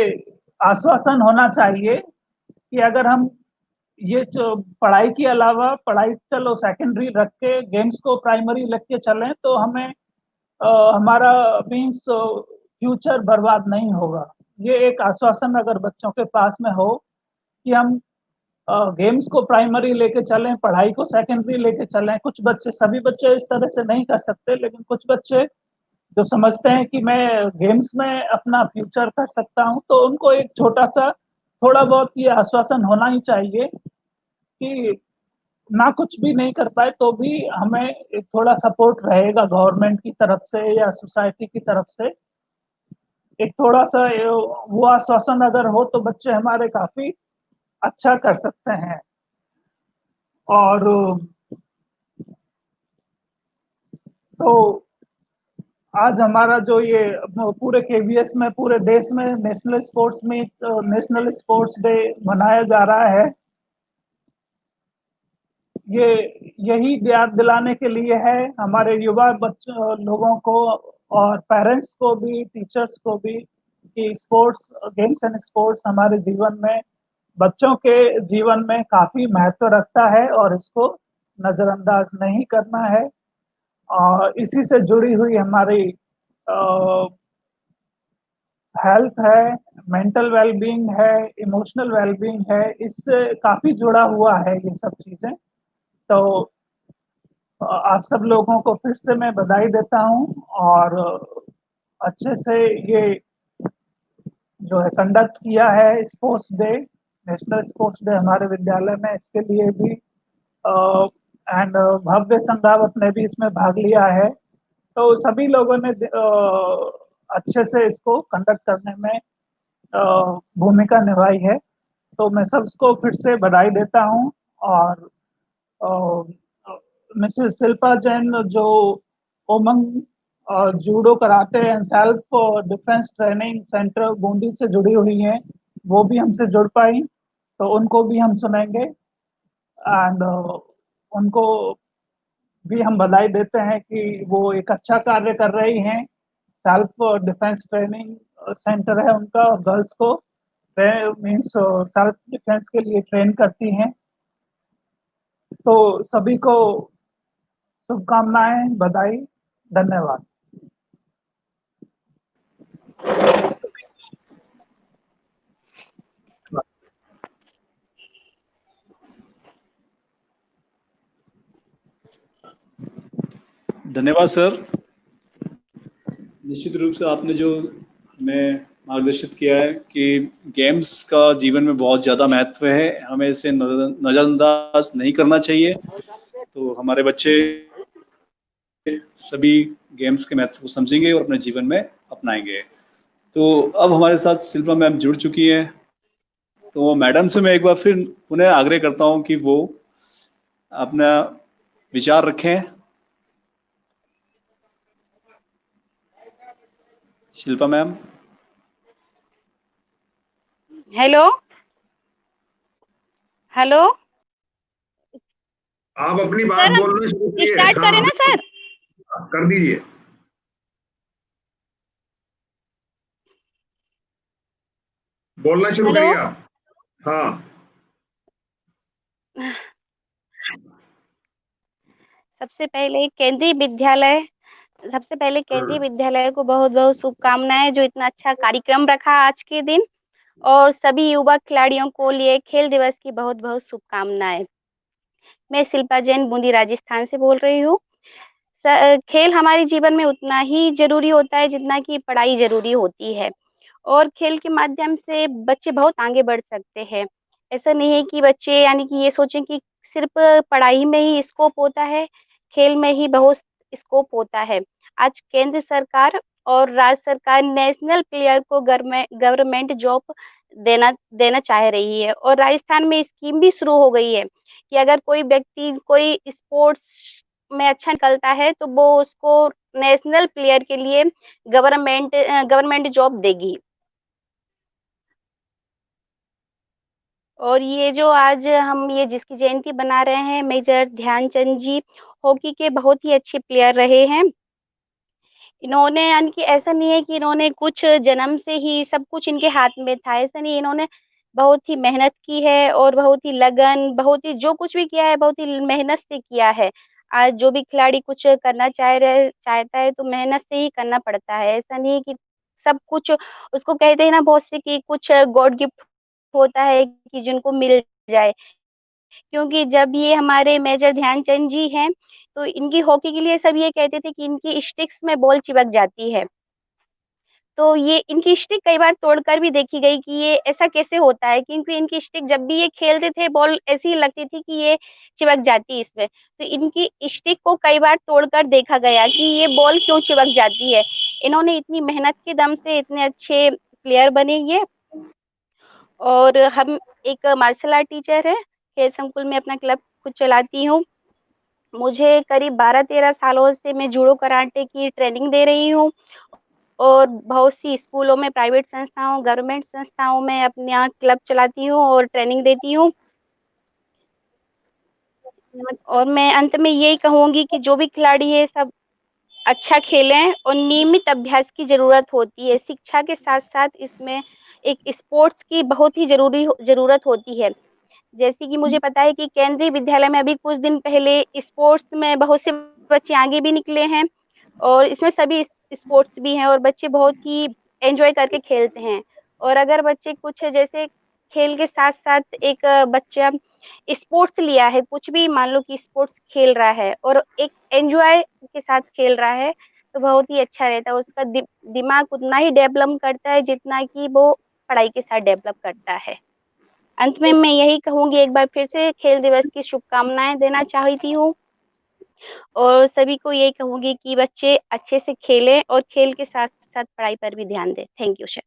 आश्वासन होना चाहिए कि अगर हम ये जो पढ़ाई के अलावा, पढ़ाई चलो सेकेंडरी रख के गेम्स को प्राइमरी रख के चलें तो हमें हमारा मीन्स फ्यूचर बर्बाद नहीं होगा। ये एक आश्वासन अगर बच्चों के पास में हो कि हम गेम्स को प्राइमरी लेके चलें, पढ़ाई को सेकेंडरी लेके चलें। कुछ बच्चे, सभी बच्चे इस तरह से नहीं कर सकते, लेकिन कुछ बच्चे जो समझते हैं कि मैं गेम्स में अपना फ्यूचर कर सकता हूँ, तो उनको एक छोटा-सा, थोड़ा बहुत ये आश्वासन होना ही चाहिए कि ना कुछ भी नहीं कर पाए तो भी हमें एक थोड़ा सपोर्ट रहेगा गवर्नमेंट की तरफ से या सोसाइटी की तरफ से। एक थोड़ा-सा वो आश्वासन अगर हो तो बच्चे हमारे काफ़ी अच्छा कर सकते हैं। और तो आज हमारा जो ये पूरे केवीएस में, पूरे देश में national sports meet, national sports day मनाया जा रहा है। ये यही याद दिलाने के लिए है हमारे युवा बच्चों लोगों को और पेरेंट्स को भी, टीचर्स को भी, कि स्पोर्ट्स, गेम्स एंड स्पोर्ट्स हमारे जीवन में, बच्चों के जीवन में काफ़ी महत्व रखता है और इसको नज़रअंदाज नहीं करना है। और इसी से जुड़ी हुई हमारी हेल्थ है, मेंटल वेलबींग है, इमोशनल वेलबींग है, इससे काफ़ी जुड़ा हुआ है ये सब चीज़ें। तो आप सब लोगों को फिर से मैं बधाई देता हूँ और अच्छे से ये जो है कंडक्ट किया है sports day, national sports day हमारे विद्यालय में, इसके लिए भी एंड भव्य संघावत ने भी इसमें भाग लिया है। तो सभी लोगों ने अच्छे से इसको कंडक्ट करने में भूमिका निभाई है। तो मैं सबको फिर से बधाई देता हूँ। और मिसेस शिल्पा जैन जो Umang judo karate and self defence training centre Bundi से जुड़ी हुई हैं, वो भी हमसे जुड़ पाई, तो उनको भी हम सुनेंगे एंड उनको भी हम बधाई देते हैं कि वो एक अच्छा कार्य कर रही हैं। सेल्फ डिफेंस ट्रेनिंग सेंटर है उनका, और गर्ल्स को मीन्स सेल्फ डिफेंस के लिए ट्रेन करती हैं। तो सभी को शुभकामनाएं, बधाई, धन्यवाद। धन्यवाद सर। निश्चित रूप से आपने जो हमें मार्गदर्शित किया है कि गेम्स का जीवन में बहुत ज़्यादा महत्व है, हमें इसे नज़रअंदाज नहीं करना चाहिए। तो हमारे बच्चे सभी गेम्स के महत्व को समझेंगे और अपने जीवन में अपनाएंगे। तो अब हमारे साथ शिल्पा मैम जुड़ चुकी हैं, तो मैडम से मैं एक बार फिर पुनः आग्रह करता हूं कि वो अपना विचार रखें। शिल्पा मैम। हेलो हेलो आप अपनी बात सर, बोलना शुरू कीजिए। स्टार्ट करें ना सर? कर दीजिए। बोलना शुरू करिए आप। हाँ। सबसे पहले केंद्रीय विद्यालय को बहुत बहुत शुभकामनाएं, जो इतना अच्छा कार्यक्रम रखा आज के दिन, और सभी युवा खिलाड़ियों को लिए खेल दिवस की बहुत बहुत शुभकामनाएं। मैं शिल्पा जैन बूंदी राजस्थान से बोल रही हूँ। खेल हमारे जीवन में उतना ही जरूरी होता है जितना कि पढ़ाई जरूरी होती है, और खेल के माध्यम से बच्चे बहुत आगे बढ़ सकते हैं। ऐसा नहीं है कि बच्चे यानी कि ये सोचें कि सिर्फ पढ़ाई में ही स्कोप होता है, खेल में ही बहुत स्कोप होता है। आज केंद्र सरकार और राज्य सरकार नेशनल प्लेयर को गवर्नमेंट जॉब देना देना चाह रही है और राजस्थान में स्कीम भी शुरू हो गई है कि अगर कोई व्यक्ति कोई स्पोर्ट्स में अच्छा निकलता है तो वो उसको नेशनल प्लेयर के लिए गवर्नमेंट जॉब देगी। और ये जो आज हम ये जिसकी जयंती बना रहे हैं, मेजर ध्यानचंद जी हॉकी के बहुत ही अच्छे प्लेयर रहे हैं। इन्होंने यानी कि ऐसा नहीं है कि इन्होंने कुछ जन्म से ही सब कुछ इनके हाथ में था, ऐसा नहीं, इन्होंने बहुत ही मेहनत की है और बहुत ही लगन, बहुत ही जो कुछ भी किया है, बहुत ही मेहनत से किया है। आज जो भी खिलाड़ी कुछ करना चाहता है तो मेहनत से ही करना पड़ता है। ऐसा नहीं है कि सब कुछ उसको कहते हैं ना बहुत से कि कुछ गॉड गिफ्ट होता है कि जिनको मिल जाए। क्योंकि जब ये हमारे मेजर ध्यानचंद जी हैं, तो इनकी हॉकी के लिए सब ये कहते थे कि इनकी स्टिक्स में बॉल चिपक जाती है। तो ये इनकी स्टिक कई बार तोड़कर भी देखी गई कि ये ऐसा कैसे होता है, क्योंकि इनकी स्टिक जब भी ये खेलते थे बॉल ऐसी लगती थी कि ये चिपक जाती है इसमें। तो इनकी स्टिक को कई बार तोड़कर देखा गया कि ये बॉल क्यों चिपक जाती है। इन्होंने इतनी मेहनत के दम से इतने अच्छे प्लेयर बने ये। और हम एक मार्शल आर्ट टीचर है, खेल संकुल में अपना क्लब खुद चलाती हूँ। मुझे करीब 12-13 सालों से मैं जूडो कराटे की ट्रेनिंग दे रही हूँ और बहुत सी स्कूलों में, प्राइवेट संस्थाओं, गवर्नमेंट संस्थाओं में अपने यहाँ क्लब चलाती हूँ और ट्रेनिंग देती हूँ। और मैं अंत में यही कहूँगी कि जो भी खिलाड़ी है सब अच्छा खेलें और नियमित अभ्यास की ज़रूरत होती है। शिक्षा के साथ-साथ इसमें एक स्पोर्ट्स की बहुत ही ज़रूरत होती है। जैसे कि मुझे पता है कि केंद्रीय विद्यालय में अभी कुछ दिन पहले स्पोर्ट्स में बहुत से बच्चे आगे भी निकले हैं और इसमें सभी स्पोर्ट्स भी हैं और बच्चे बहुत ही एंजॉय करके खेलते हैं। और अगर बच्चे कुछ जैसे खेल के साथ-साथ एक बच्चा स्पोर्ट्स लिया है, कुछ भी मान लो कि स्पोर्ट्स खेल रहा है और एक एन्जॉय के साथ खेल रहा है, तो बहुत ही अच्छा रहता है। उसका दिमाग उतना ही डेवलप करता है जितना कि वो पढ़ाई के साथ डेवलप करता है। अंत में मैं यही कहूँगी, एक बार फिर से खेल दिवस की शुभकामनाएँ देना चाहती हूँ और सभी को यही कहूँगी कि बच्चे अच्छे से खेलें और खेल के साथ-साथ पढ़ाई पर भी ध्यान दें। Thank you sir.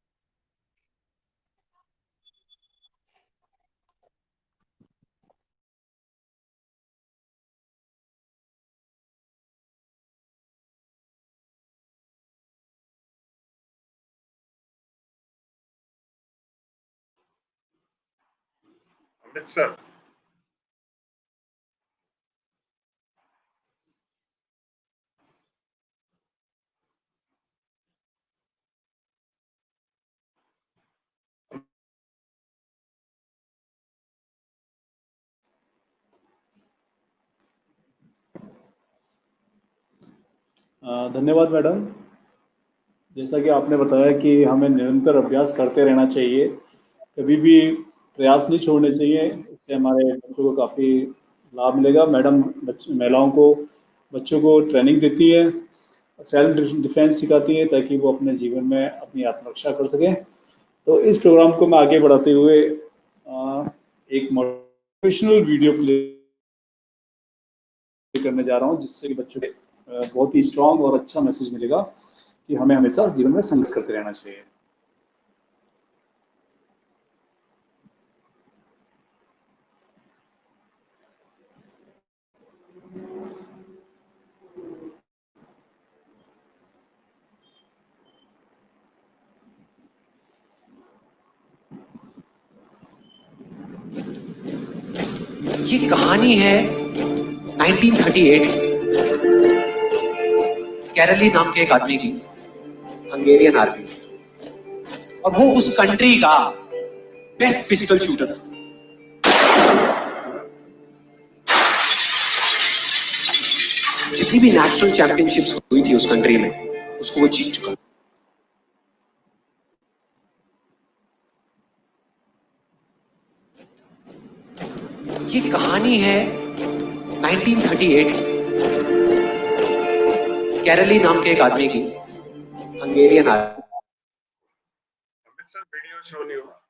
Amrit sir, धन्यवाद मैडम। जैसा कि आपने बताया कि हमें निरंतर अभ्यास करते रहना चाहिए, कभी भी प्रयास नहीं छोड़ने चाहिए, इससे हमारे बच्चों को काफ़ी लाभ मिलेगा। मैडम महिलाओं को, बच्चों को ट्रेनिंग देती है, सेल्फ डिफेंस सिखाती है ताकि वो अपने जीवन में अपनी आत्मरक्षा कर सकें। तो इस प्रोग्राम को मैं आगे बढ़ाते हुए एक मोटिवेशनल वीडियो प्ले करने जा रहा हूँ, जिससे कि बच्चों के बहुत ही स्ट्रांग और अच्छा मैसेज मिलेगा कि हमें हमेशा जीवन में संघर्ष करते रहना चाहिए। ये कहानी है 1938 कैरली नाम के एक आदमी की, हंगेरियन आर्मी, और वो उस कंट्री का बेस्ट पिस्टल शूटर था। जितनी भी नेशनल चैंपियनशिप्स हुई थी उस कंट्री में, उसको वो जीत चुका। ये कहानी है 1938 कैरली नाम के एक आदमी की, हंगेरियन आर्मी। शो नहीं हुआ।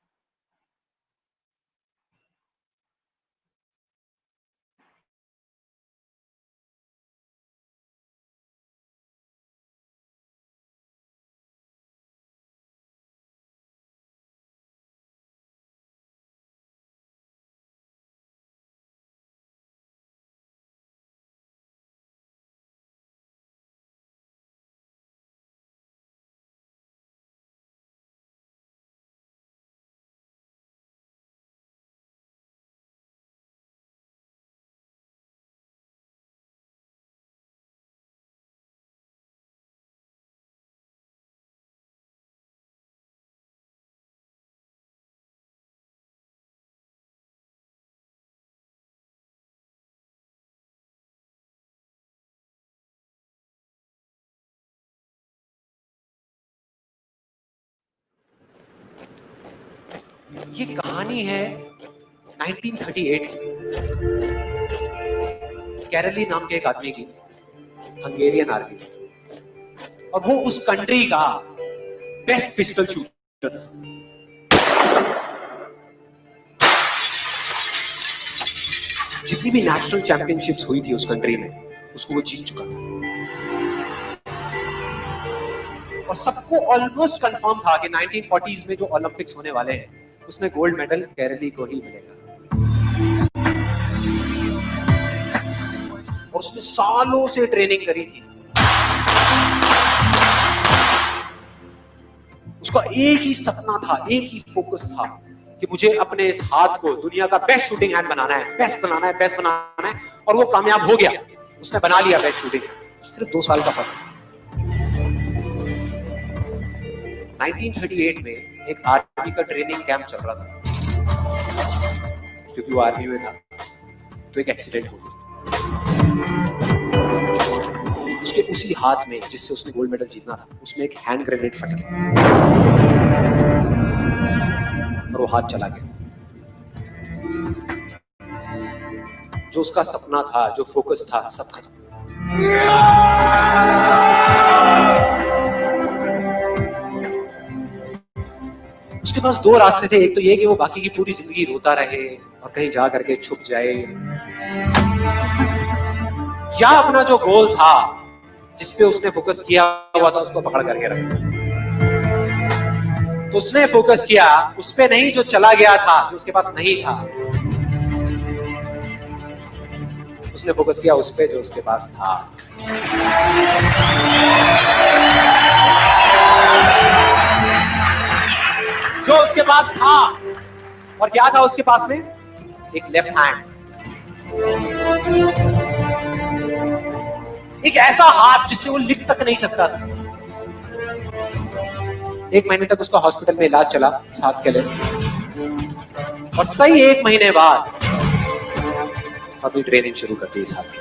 ये कहानी है 1938 की, कैरली नाम के एक आदमी की, हंगेरियन आर्मी, और वो उस कंट्री का बेस्ट पिस्टल शूटर था। जितनी भी नेशनल चैंपियनशिप्स हुई थी उस कंट्री में, उसको वो जीत चुका था। और सबको ऑलमोस्ट कंफर्म था कि 1940s में जो ओलंपिक्स होने वाले हैं उसमें गोल्ड मेडल केरली को ही मिलेगा। और उसने सालों से ट्रेनिंग करी थी। उसका एक ही सपना था, एक ही फोकस था कि मुझे अपने इस हाथ को दुनिया का बेस्ट शूटिंग हैंड बनाना है, बेस्ट बनाना है, बेस्ट बनाना है। और वो कामयाब हो गया, उसने बना लिया बेस्ट शूटिंग। सिर्फ 2 साल का फर्क था। 1938 में एक आर्मी का ट्रेनिंग कैंप चल रहा था, क्योंकि वो आर्मी में था, तो एक एक्सीडेंट हो गया। उसके उसी हाथ में जिससे उसने गोल्ड मेडल जीतना था, उसमें एक हैंड ग्रेनेड फट गया और वो हाथ चला गया। जो उसका सपना था, जो फोकस था, सब खत्म। उसके पास 2 रास्ते थे। एक तो ये कि वो बाकी की पूरी जिंदगी रोता रहे और कहीं जा करके छुप जाए, या अपना जो गोल था जिसपे उसने फोकस किया हुआ था उसको पकड़ करके रखा। तो उसने फोकस किया उस पे नहीं जो चला गया था, जो उसके पास नहीं था। उसने फोकस किया उस पे जो उसके पास था। जो उसके पास था, और क्या था उसके पास में? एक लेफ्ट हैंड, एक ऐसा हाथ जिससे वो लिख तक नहीं सकता था। 1 महीने तक उसका हॉस्पिटल में इलाज चला इस हाथ के लिए, और सही 1 महीने बाद अपनी ट्रेनिंग शुरू करती है इस हाथ के।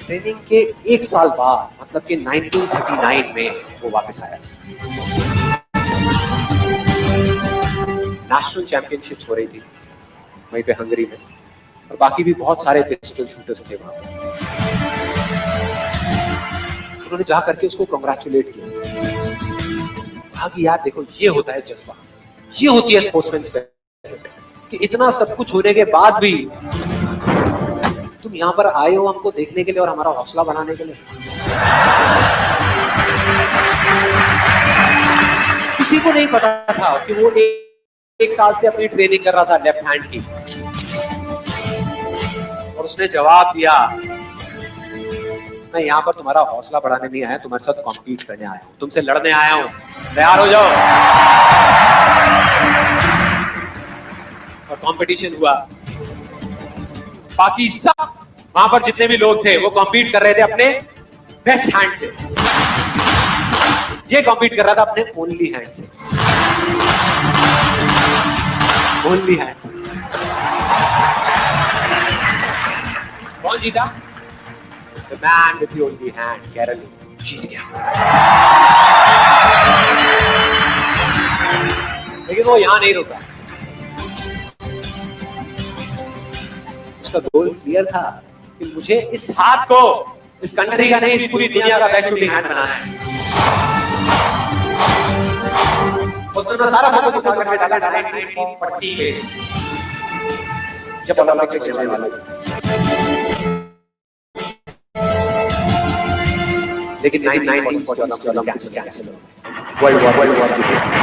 ट्रेनिंग के 1 साल बाद, मतलब कि 1939 में वो वापस आया। नेशनल चैंपियनशिप्स हो रही थी वहीं पे हंगरी में, और बाकी भी बहुत सारे पिस्टल शूटर्स थे वहां पे। उन्होंने जा करके उसको कांग्रेचुलेट किया, कहा कि यार देखो, ये होता है जज्बा, ये होती है स्पोर्ट्समैन स्पिरिट, कि इतना सब कुछ होने के बाद भी तुम यहाँ पर आए हो हमको देखने के लिए और हमारा हौसला बढ़ाने के लिए। किसी को नहीं पता था कि वो 1 साल से अपनी ट्रेनिंग कर रहा था लेफ्ट हैंड की, और उसने जवाब दिया, मैं यहाँ पर तुम्हारा हौसला बढ़ाने नहीं आया, तुम्हारे साथ कॉम्पीट करने आया हूँ, तुमसे लड़ने आया हूँ, तैयार हो जाओ। और कंपटीशन हुआ। बाकी सब वहां पर जितने भी लोग थे वो कॉम्पीट कर रहे थे अपने बेस्ट हैंड से, ये कॉम्पीट कर रहा था अपने ओनली हैंड से। ओनली हैंड से। कौन जीता? The man with the only hand, केरली जीत गया। लेकिन वो यहां नहीं रुका। उसका गोल क्लियर था कि मुझे इस हाथ को इस कंट्री का नहीं, इस पूरी दुनिया का बैक टू हैंड बनाना है। उसने सारा फोकस उठा कर डाला 1940 में, जब ओलंपिक चलने वाला था। लेकिन 1940 के ओलंपिक्स कैंसिल हो गए। वर्ल्ड वॉर की वजह से।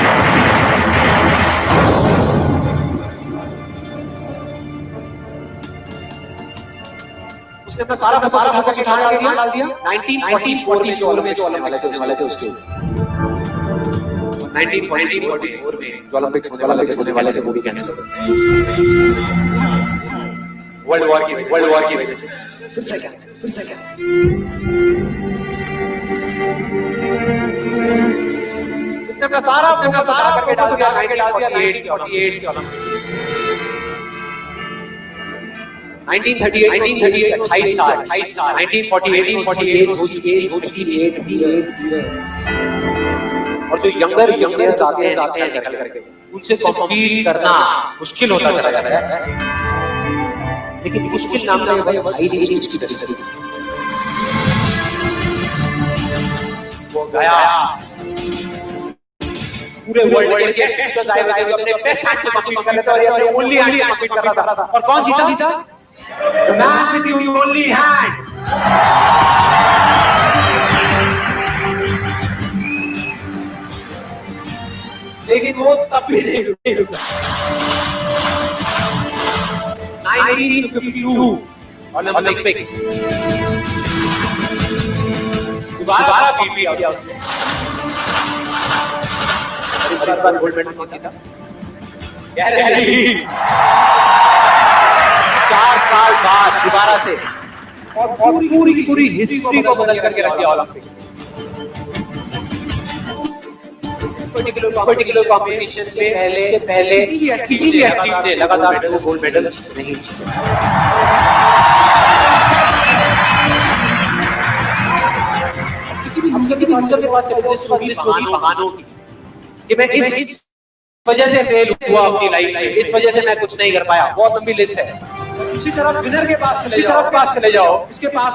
उसने अपना सारा फोकस उठा के डाल दिया 1944 में जो ओलंपिक्स होने वाले थे उसके ऊपर। 1944 में जो ओलंपिक्स होने वाले थे वो भी कैंसिल हो गए। वर्ल्ड वॉर की वजह से फिर से कैंसिल। उसने अपना सारा फोकस करके डाल दिया 1948 के ओलंपिक्स। 1938 28 साल 1948 हो चुकी 8 years। और जो यंगर आते हैं निकल करके उनसे कॉम्पीट करना मुश्किल होता चला जाता है। लेकिन मुश्किल नाम है हाई रेंज की तस्वीर। वो गया पूरे वर्ल्ड के बेस्ट ड्राइवर अपने बेस्ट हैंड से कॉम्पीट कर लेता और ये ओनली हैंड से कॉम्पीट कर रहा था। और कौन जीता? The man with the only hand। लेकिन वो तब भी नहीं रुका। 1952 ओलंपिक्स दोबारा पीपी आ गया उसने। इस बार गोल्ड मेडल जीता। 4 साल बाद दोबारा से और पूरी हिस्ट्री को बदल करके रख दिया ओलंपिक्स। इस पर्टिकुलर कॉम्पिटिशन में पहले किसी भी एथलीट ने लगातार 2 गोल्ड मेडल नहीं जीते। किसी भी लूजर के पास स्टोरी बहानों की कि मैं इस वजह से फेल हुआ अपनी लाइफ में, इस वजह से मैं कुछ नहीं कर पाया, बहुत लंबी लिस्ट है। दूसरी तरफ विनर के पास चले जाओ, इसके पास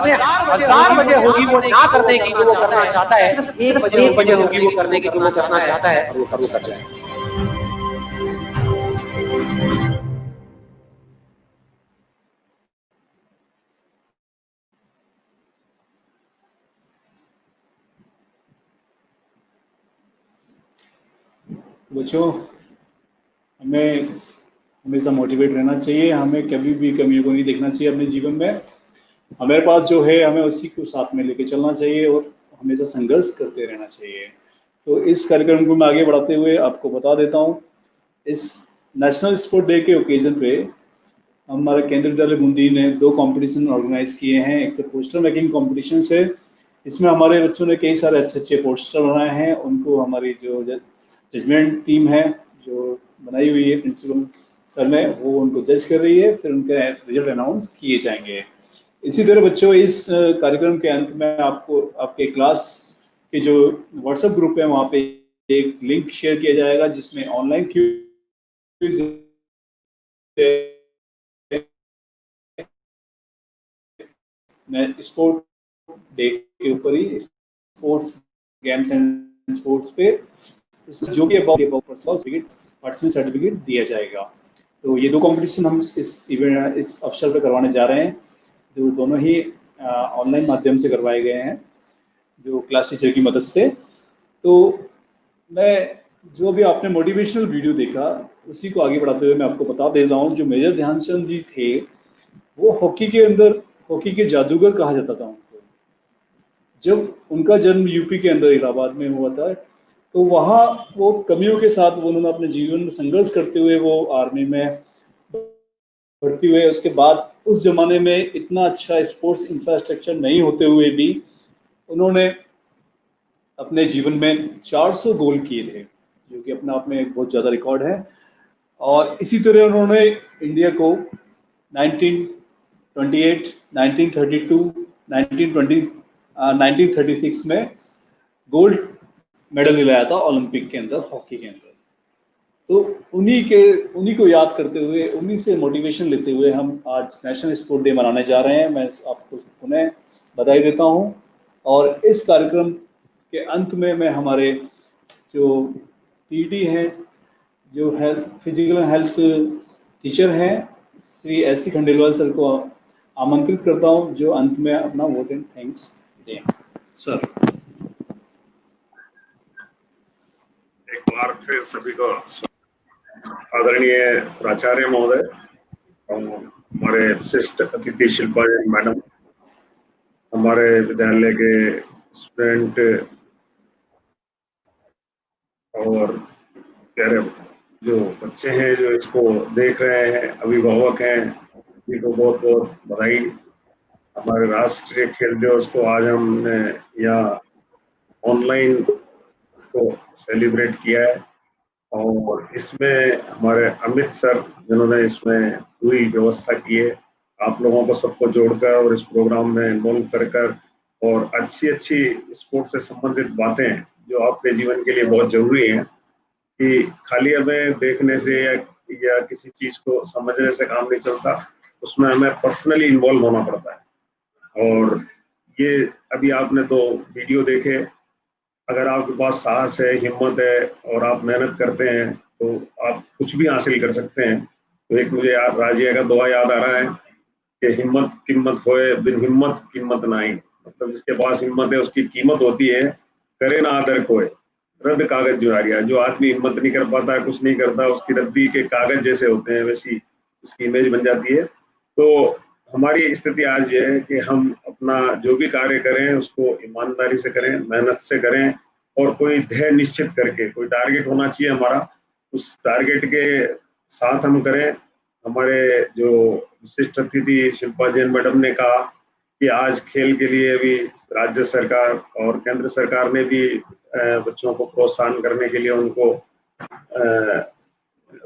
में 1000 वजह होगी वो ना करने की जो वो करना चाहता है, सिर्फ एक वजह होगी वो करने की जो वो करना चाहता है और वो कर जाए। बच्चों, हमें हमेशा मोटिवेट रहना चाहिए। हमें कभी भी कमियों को नहीं देखना चाहिए अपने जीवन में। हमारे पास जो है हमें उसी को साथ में लेके चलना चाहिए और हमेशा संघर्ष करते रहना चाहिए। तो इस कार्यक्रम को मैं आगे बढ़ाते हुए आपको बता देता हूँ, इस नेशनल स्पोर्ट डे के ओकेजन पे हमारे केंद्रीय विद्यालय बूंदी ने 2 कंपटीशन ऑर्गेनाइज किए हैं। एक तो पोस्टर मेकिंग कॉम्पिटिशन है, इसमें हमारे बच्चों ने कई सारे अच्छे पोस्टर बनाए हैं। उनको हमारी जो जजमेंट टीम है जो बनाई हुई है प्रिंसिपल सर ने, वो उनको जज कर रही है, फिर उनके रिजल्ट अनाउंस किए जाएंगे। इसी तरह बच्चों, इस कार्यक्रम के अंत में आपको आपके क्लास के जो व्हाट्सएप ग्रुप है वहाँ पे एक लिंक शेयर किया जाएगा जिसमें ऑनलाइन क्विज स्पोर्ट डे के ऊपर ही स्पोर्ट्स गेम्स एंड स्पोर्ट्स पे जो भी पार्टिसिपेंट सर्टिफिकेट दिया जाएगा। तो ये 2 कंपटीशन हम इस अवसर पर करवाने जा रहे हैं, जो दोनों ही ऑनलाइन माध्यम से करवाए गए हैं जो क्लास टीचर की मदद से। तो मैं जो भी आपने मोटिवेशनल वीडियो देखा उसी को आगे बढ़ाते हुए मैं आपको बता देता हूँ, जो मेजर ध्यानचंद जी थे वो हॉकी के जादूगर कहा जाता था उनको। जब उनका जन्म यूपी के अंदर इलाहाबाद में हुआ था, तो वहाँ वो कमियों के साथ उन्होंने अपने जीवन में संघर्ष करते हुए वो आर्मी में भर्ती हुए। उसके बाद उस जमाने में इतना अच्छा स्पोर्ट्स इंफ्रास्ट्रक्चर नहीं होते हुए भी उन्होंने अपने जीवन में 400 गोल किए थे, जो कि अपने आप में एक बहुत ज़्यादा रिकॉर्ड है। और इसी तरह उन्होंने इंडिया को 1928, 1932, 1920, 1936 में गोल्ड मेडल दिलाया था ओलंपिक के अंदर, हॉकी के अंदर। तो उन्हीं को याद करते हुए, उन्हीं से मोटिवेशन लेते हुए हम आज नेशनल स्पोर्ट डे मनाने जा रहे हैं। मैं आपको पुनः बधाई देता हूं। और इस कार्यक्रम के अंत में मैं हमारे जो पीटी हैं, जो फिजिकल एंड हेल्थ टीचर हैं, Shri S C Khandelwal sir को आमंत्रित करता हूं, जो अंत में अपना वोट एंड थैंक्स दें। सर, एक बार फिर सभी को आदरणीय प्राचार्य महोदय और हमारे विशिष्ट अतिथि शिल्पा जैन मैडम, हमारे विद्यालय के स्टूडेंट और प्यारे जो बच्चे हैं जो इसको देख रहे हैं, अभिभावक हैं, उन्हीं को बहुत बहुत बधाई। हमारे राष्ट्रीय खेल दिवस को आज हमने यहाँ ऑनलाइन को सेलिब्रेट किया है और इसमें हमारे अमित सर जिन्होंने इसमें पूरी व्यवस्था की है, आप लोगों को सबको जोड़कर और इस प्रोग्राम में इन्वॉल्व कर और अच्छी स्पोर्ट्स से संबंधित बातें जो आपके जीवन के लिए बहुत जरूरी हैं, कि खाली हमें देखने से या किसी चीज को समझने से काम नहीं चलता, उसमें हमें पर्सनली इन्वॉल्व होना पड़ता है। और ये अभी आपने तो वीडियो देखे, अगर आपके पास साहस है, हिम्मत है और आप मेहनत करते हैं तो आप कुछ भी हासिल कर सकते हैं। तो एक मुझे राजिया का दुआ याद आ रहा है कि हिम्मत कीमत होए, बिन हिम्मत कीमत नहीं। मतलब जिसके पास हिम्मत है उसकी कीमत होती है, करे ना आदर कोई, रद्द कागज जुआरिया। जो आदमी हिम्मत नहीं कर पाता, कुछ नहीं करता, उसकी रद्दी के कागज जैसे होते हैं, वैसी उसकी इमेज बन जाती है। तो हमारी स्थिति आज ये है कि हम अपना जो भी कार्य करें उसको ईमानदारी से करें, मेहनत से करें और कोई ध्येय निश्चित करके, कोई टारगेट होना चाहिए हमारा, उस टारगेट के साथ हम करें। हमारे जो विशिष्ट अतिथि शिल्पा जैन मैडम ने कहा कि आज खेल के लिए भी राज्य सरकार और केंद्र सरकार ने भी बच्चों को प्रोत्साहन करने के लिए उनको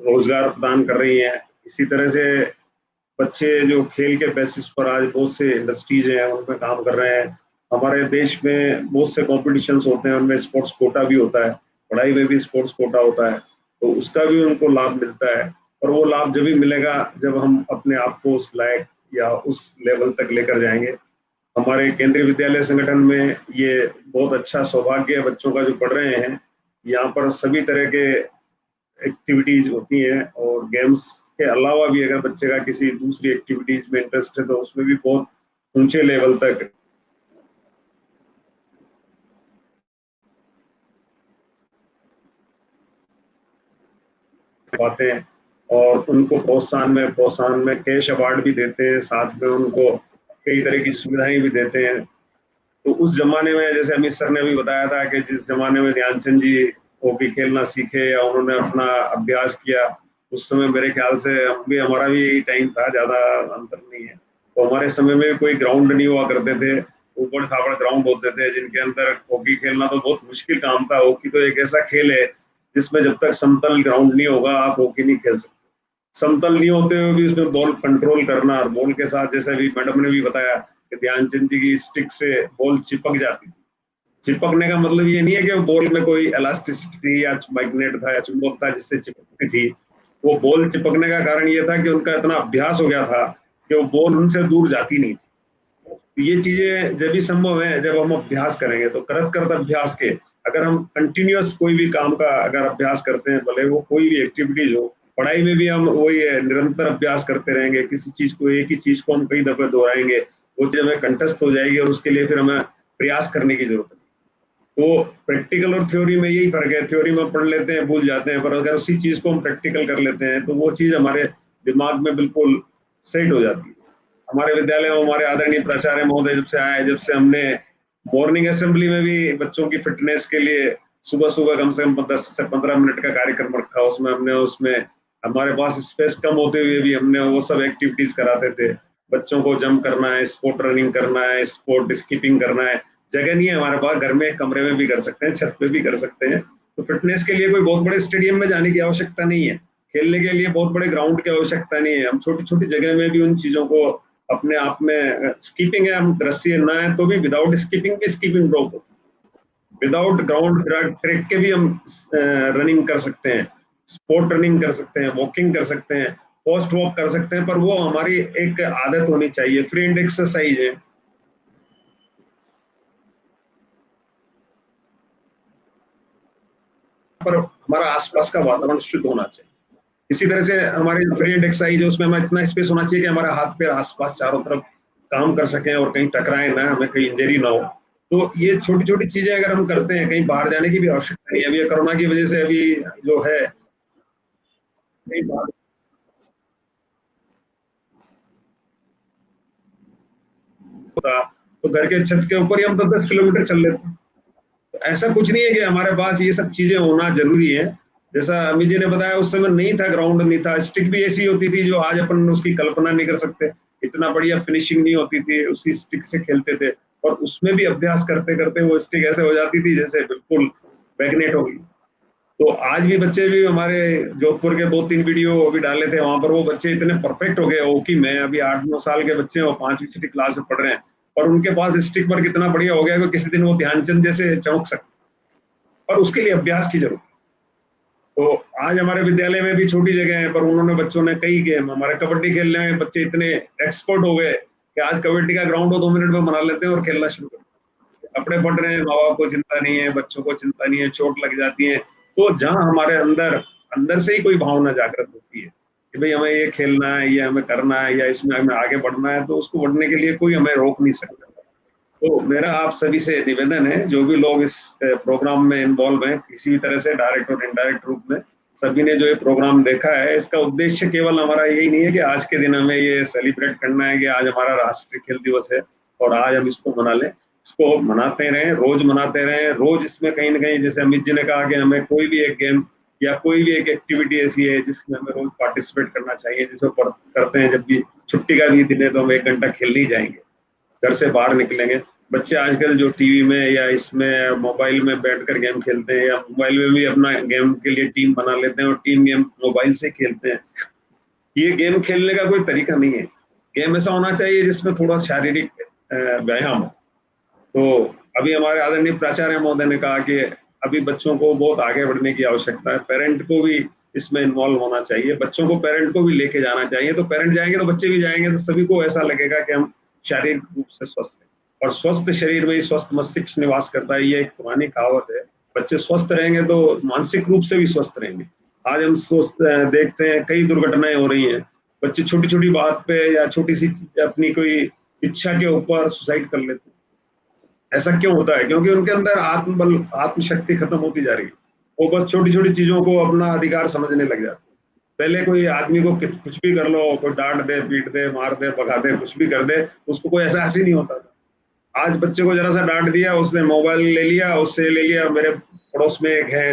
रोजगार प्रदान कर रही हैं। इसी तरह से बच्चे जो खेल के बेसिस पर आज बहुत से इंडस्ट्रीज हैं उनमें काम कर रहे हैं। हमारे देश में बहुत से कॉम्पिटिशन्स होते हैं, उनमें स्पोर्ट्स कोटा भी होता है, पढ़ाई में भी स्पोर्ट्स कोटा होता है, तो उसका भी उनको लाभ मिलता है। और वो लाभ जब भी मिलेगा जब हम अपने आप को उस लायक या उस लेवल तक लेकर जाएंगे। हमारे केंद्रीय विद्यालय संगठन में ये बहुत अच्छा सौभाग्य है बच्चों का जो पढ़ रहे हैं। यहाँ पर सभी तरह के एक्टिविटीज होती हैं और गेम्स के अलावा भी अगर बच्चे का किसी दूसरी एक्टिविटीज में इंटरेस्ट है तो उसमें भी बहुत ऊंचे लेवल तक पाते हैं। और उनको प्रोत्साहन में कैश अवार्ड भी देते हैं, साथ में उनको कई तरह की सुविधाएं भी देते हैं। तो उस जमाने में जैसे अमित सर ने भी बताया था कि जिस जमाने में ध्यानचंद जी हॉकी खेलना सीखे या उन्होंने अपना अभ्यास किया, उस समय मेरे ख्याल से हमारा भी यही टाइम था, ज्यादा अंतर नहीं है। तो हमारे समय में कोई ग्राउंड नहीं हुआ करते थे, ऊबड़ खाबड़ ग्राउंड होते थे जिनके अंदर हॉकी खेलना तो बहुत मुश्किल काम था। हॉकी तो एक ऐसा खेल है जिसमें जब तक समतल ग्राउंड नहीं होगा आप हॉकी नहीं खेल सकते। समतल नहीं होते हुए भी उसमें बॉल कंट्रोल करना, और बॉल के साथ जैसे अभी मैडम ने भी बताया कि ध्यानचंद जी की स्टिक से बॉल चिपक जाती थी। चिपकने का मतलब ये नहीं है कि बॉल में कोई इलास्टिसिटी या मैग्नेट था या चुंबक था जिससे चिपकती थी। वो बॉल चिपकने का कारण ये था कि उनका इतना अभ्यास हो गया था कि वो बॉल उनसे दूर जाती नहीं थी। तो ये चीजें जब भी संभव है जब हम अभ्यास करेंगे। तो करत अभ्यास के अगर हम कंटिन्यूअस कोई भी काम का अगर अभ्यास करते हैं, भले वो कोई भी एक्टिविटीज हो, पढ़ाई में भी हम वही निरंतर अभ्यास करते रहेंगे, किसी चीज को एक ही चीज को हम कई दफे दोहराएंगे, वो चीज हमें कंठस्थ हो जाएगी और उसके लिए फिर हमें प्रयास करने की जरूरत है। तो प्रैक्टिकल और थ्योरी में यही फर्क है, थ्योरी में पढ़ लेते हैं भूल जाते हैं, पर अगर उसी चीज को हम प्रैक्टिकल कर लेते हैं तो वो चीज हमारे दिमाग में बिल्कुल सेट हो जाती है। हमारे विद्यालय में हमारे आदरणीय प्राचार्य महोदय जब से आए, जब से हमने मॉर्निंग असेंबली में भी बच्चों की फिटनेस के लिए सुबह सुबह कम से कम 10 से 15 मिनट का कार्यक्रम रखा। उसमें हमारे पास स्पेस कम होते हुए भी हमने वो सब एक्टिविटीज कराते थे। बच्चों को जंप करना है, स्पोर्ट रनिंग करना है, स्पोर्ट स्कीपिंग करना है, जगह नहीं है हमारे पास, घर में कमरे में भी कर सकते हैं, छत पे भी कर सकते हैं। तो फिटनेस के लिए कोई बहुत बड़े स्टेडियम में जाने की आवश्यकता नहीं है, खेलने के लिए बहुत बड़े ग्राउंड की आवश्यकता नहीं है। हम छोटी छोटी जगह में भी उन चीजों को अपने आप में, स्कीपिंग है, हम रस्सी ना है तो भी विदाउट स्कीपिंग भी स्कीपिंग रोप, विदाउट ग्राउंड ट्रैक के भी हम रनिंग कर सकते हैं। स्पोर्ट रनिंग कर सकते हैं, वॉकिंग कर सकते हैं, फास्ट वॉक कर सकते हैं, पर वो हमारी एक आदत होनी चाहिए। फ्री हैंड एक्सरसाइज है, पर हमारा आसपास का वातावरण शुद्ध होना चाहिए। इसी तरह से हमारी फ्री हैंड एक्सरसाइज है, उसमें हमें इतना स्पेस होना चाहिए कि हमारा हाथ पैर आसपास चारों तरफ काम कर सकें और कहीं टकराए ना, हमें कहीं इंजरी ना हो। तो ये छोटी छोटी चीजें अगर हम करते हैं, कहीं बाहर जाने की भी आवश्यकता नहीं है। अभी कोरोना की वजह से अभी जो है कहीं बाहर होता तो घर के छत के ऊपर ही हम 10-10 किलोमीटर चल लेते हैं। तो ऐसा कुछ नहीं है कि हमारे पास ये सब चीजें होना जरूरी है। जैसा अमी जी ने बताया, उस समय नहीं था, ग्राउंड नहीं था, स्टिक भी ऐसी होती थी जो आज अपन उसकी कल्पना नहीं कर सकते। इतना बढ़िया फिनिशिंग नहीं होती थी, उसी स्टिक से खेलते थे और उसमें भी अभ्यास करते करते वो स्टिक ऐसे हो जाती थी जैसे बिल्कुल मैग्नेट होगी। तो आज भी बच्चे भी हमारे जोधपुर के 2-3 वीडियो अभी डाले थे, वहां पर वो बच्चे इतने परफेक्ट हो गए हो कि मैं अभी 8-9 साल के बच्चे और 5वीं-6वीं क्लास में पढ़ रहे हैं और उनके पास स्टिक पर कितना बढ़िया हो गया कि किसी दिन वो ध्यानचंद जैसे चमक सकते। और उसके लिए अभ्यास की जरूरत है। तो आज हमारे विद्यालय में भी छोटी जगह है, पर उन्होंने बच्चों ने कई गेम, हमारे कबड्डी खेलने में बच्चे इतने एक्सपर्ट हो गए कि आज कबड्डी का ग्राउंड 2 मिनट में बना लेते हैं और खेलना शुरू करते हैं। कपड़े फट रहे हैं, माँ बाप को चिंता नहीं है, बच्चों को चिंता नहीं है, चोट लग जाती है। तो जहां हमारे अंदर से ही कोई भावना जागृत होती है कि भाई हमें ये खेलना है, ये हमें करना है, या इसमें हमें आगे बढ़ना है, तो उसको बढ़ने के लिए कोई हमें रोक नहीं सकता। तो मेरा आप सभी से निवेदन है, जो भी लोग इस प्रोग्राम में इन्वॉल्व हैं किसी तरह से डायरेक्ट और इनडायरेक्ट रूप में, सभी ने जो ये प्रोग्राम देखा है, इसका उद्देश्य केवल हमारा यही नहीं है कि आज के दिन हमें ये सेलिब्रेट करना है कि आज हमारा राष्ट्रीय खेल दिवस है और आज हम इसको मना लें। इसको मनाते रहें, रोज मनाते रहें। रोज इसमें कहीं ना कहीं, जैसे अमित जी ने कहा कि हमें कोई भी एक गेम या कोई भी एक एक्टिविटी ऐसी है जिसमें हमें रोज पार्टिसिपेट करना चाहिए, जिसे करते हैं जब भी छुट्टी का भी दिन है तो हम 1 घंटा खेलने ही जाएंगे, घर से बाहर निकलेंगे। बच्चे आजकल जो टीवी में या इसमें मोबाइल में बैठकर गेम खेलते हैं, या मोबाइल में भी अपना गेम के लिए टीम बना लेते हैं और टीम गेम मोबाइल से खेलते हैं, ये गेम खेलने का कोई तरीका नहीं है। गेम ऐसा होना चाहिए जिसमें थोड़ा शारीरिक व्यायाम हो। तो अभी हमारे आदरणीय प्राचार्य महोदय ने कहा कि अभी बच्चों को बहुत आगे बढ़ने की आवश्यकता है, पेरेंट को भी इसमें इन्वॉल्व होना चाहिए, बच्चों को पेरेंट को भी लेके जाना चाहिए। तो पेरेंट जाएंगे तो बच्चे भी जाएंगे, तो सभी को ऐसा लगेगा कि हम शारीरिक रूप से स्वस्थ हैं, और स्वस्थ शरीर में ही स्वस्थ मस्तिष्क निवास करता है, ये एक पुरानी कहावत है। बच्चे स्वस्थ रहेंगे तो मानसिक रूप से भी स्वस्थ रहेंगे। आज हम देखते हैं कई दुर्घटनाएं हो रही हैं, बच्चे छोटी छोटी बात पे या छोटी सी अपनी कोई इच्छा के ऊपर सुसाइड कर लेते हैं। ऐसा क्यों होता है? क्योंकि उनके अंदर आत्मबल, आत्मशक्ति खत्म होती जा रही है। वो बस छोटी छोटी चीजों को अपना अधिकार समझने लग जाते हैं। पहले कोई आदमी को कुछ भी कर लो, कोई डांट दे, पीट दे, मार दे, भगा दे, कुछ भी कर दे, उसको कोई एहसास ही नहीं होता था। आज बच्चे को जरा सा डांट दिया, उसने मोबाइल ले लिया, उससे ले लिया। मेरे पड़ोस में एक है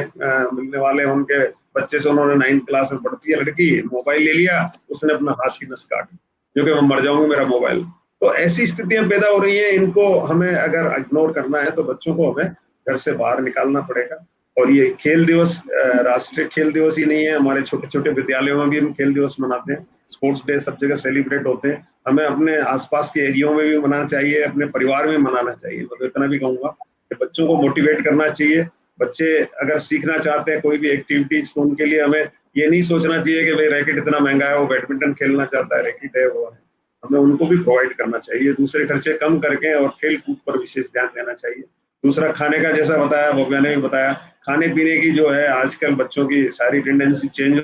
मिलने वाले, उनके बच्चे से, उन्होंने 9th क्लास में पढ़ती है लड़की, मोबाइल ले लिया, उसने अपना हाथ की नस काट दी, क्योंकि मैं मर जाऊंगी मेरा मोबाइल। तो ऐसी स्थितियां पैदा हो रही हैं, इनको हमें अगर इग्नोर करना है तो बच्चों को हमें घर से बाहर निकालना पड़ेगा। और ये खेल दिवस राष्ट्रीय खेल दिवस ही नहीं है, हमारे छोटे छोटे विद्यालयों में भी हम खेल दिवस मनाते हैं, स्पोर्ट्स डे सब जगह सेलिब्रेट होते हैं। हमें अपने आसपास के एरियो में भी मनाना चाहिए, अपने परिवार में मनाना चाहिए। मैं तो इतना भी कहूंगा कि बच्चों को मोटिवेट करना चाहिए। बच्चे अगर सीखना चाहते हैं कोई भी एक्टिविटीज, तो उनके लिए हमें ये नहीं सोचना चाहिए कि भाई रैकेट इतना महंगा है, वो बैडमिंटन खेलना चाहता है, रैकेट है वो है। हमें उनको भी प्रोवाइड करना चाहिए, दूसरे खर्चे कम करके, और खेल कूद पर विशेष ध्यान देना चाहिए। दूसरा, खाने का, जैसा बताया भव्या ने भी बताया, खाने पीने की जो है आजकल बच्चों की सारी टेंडेंसी चेंज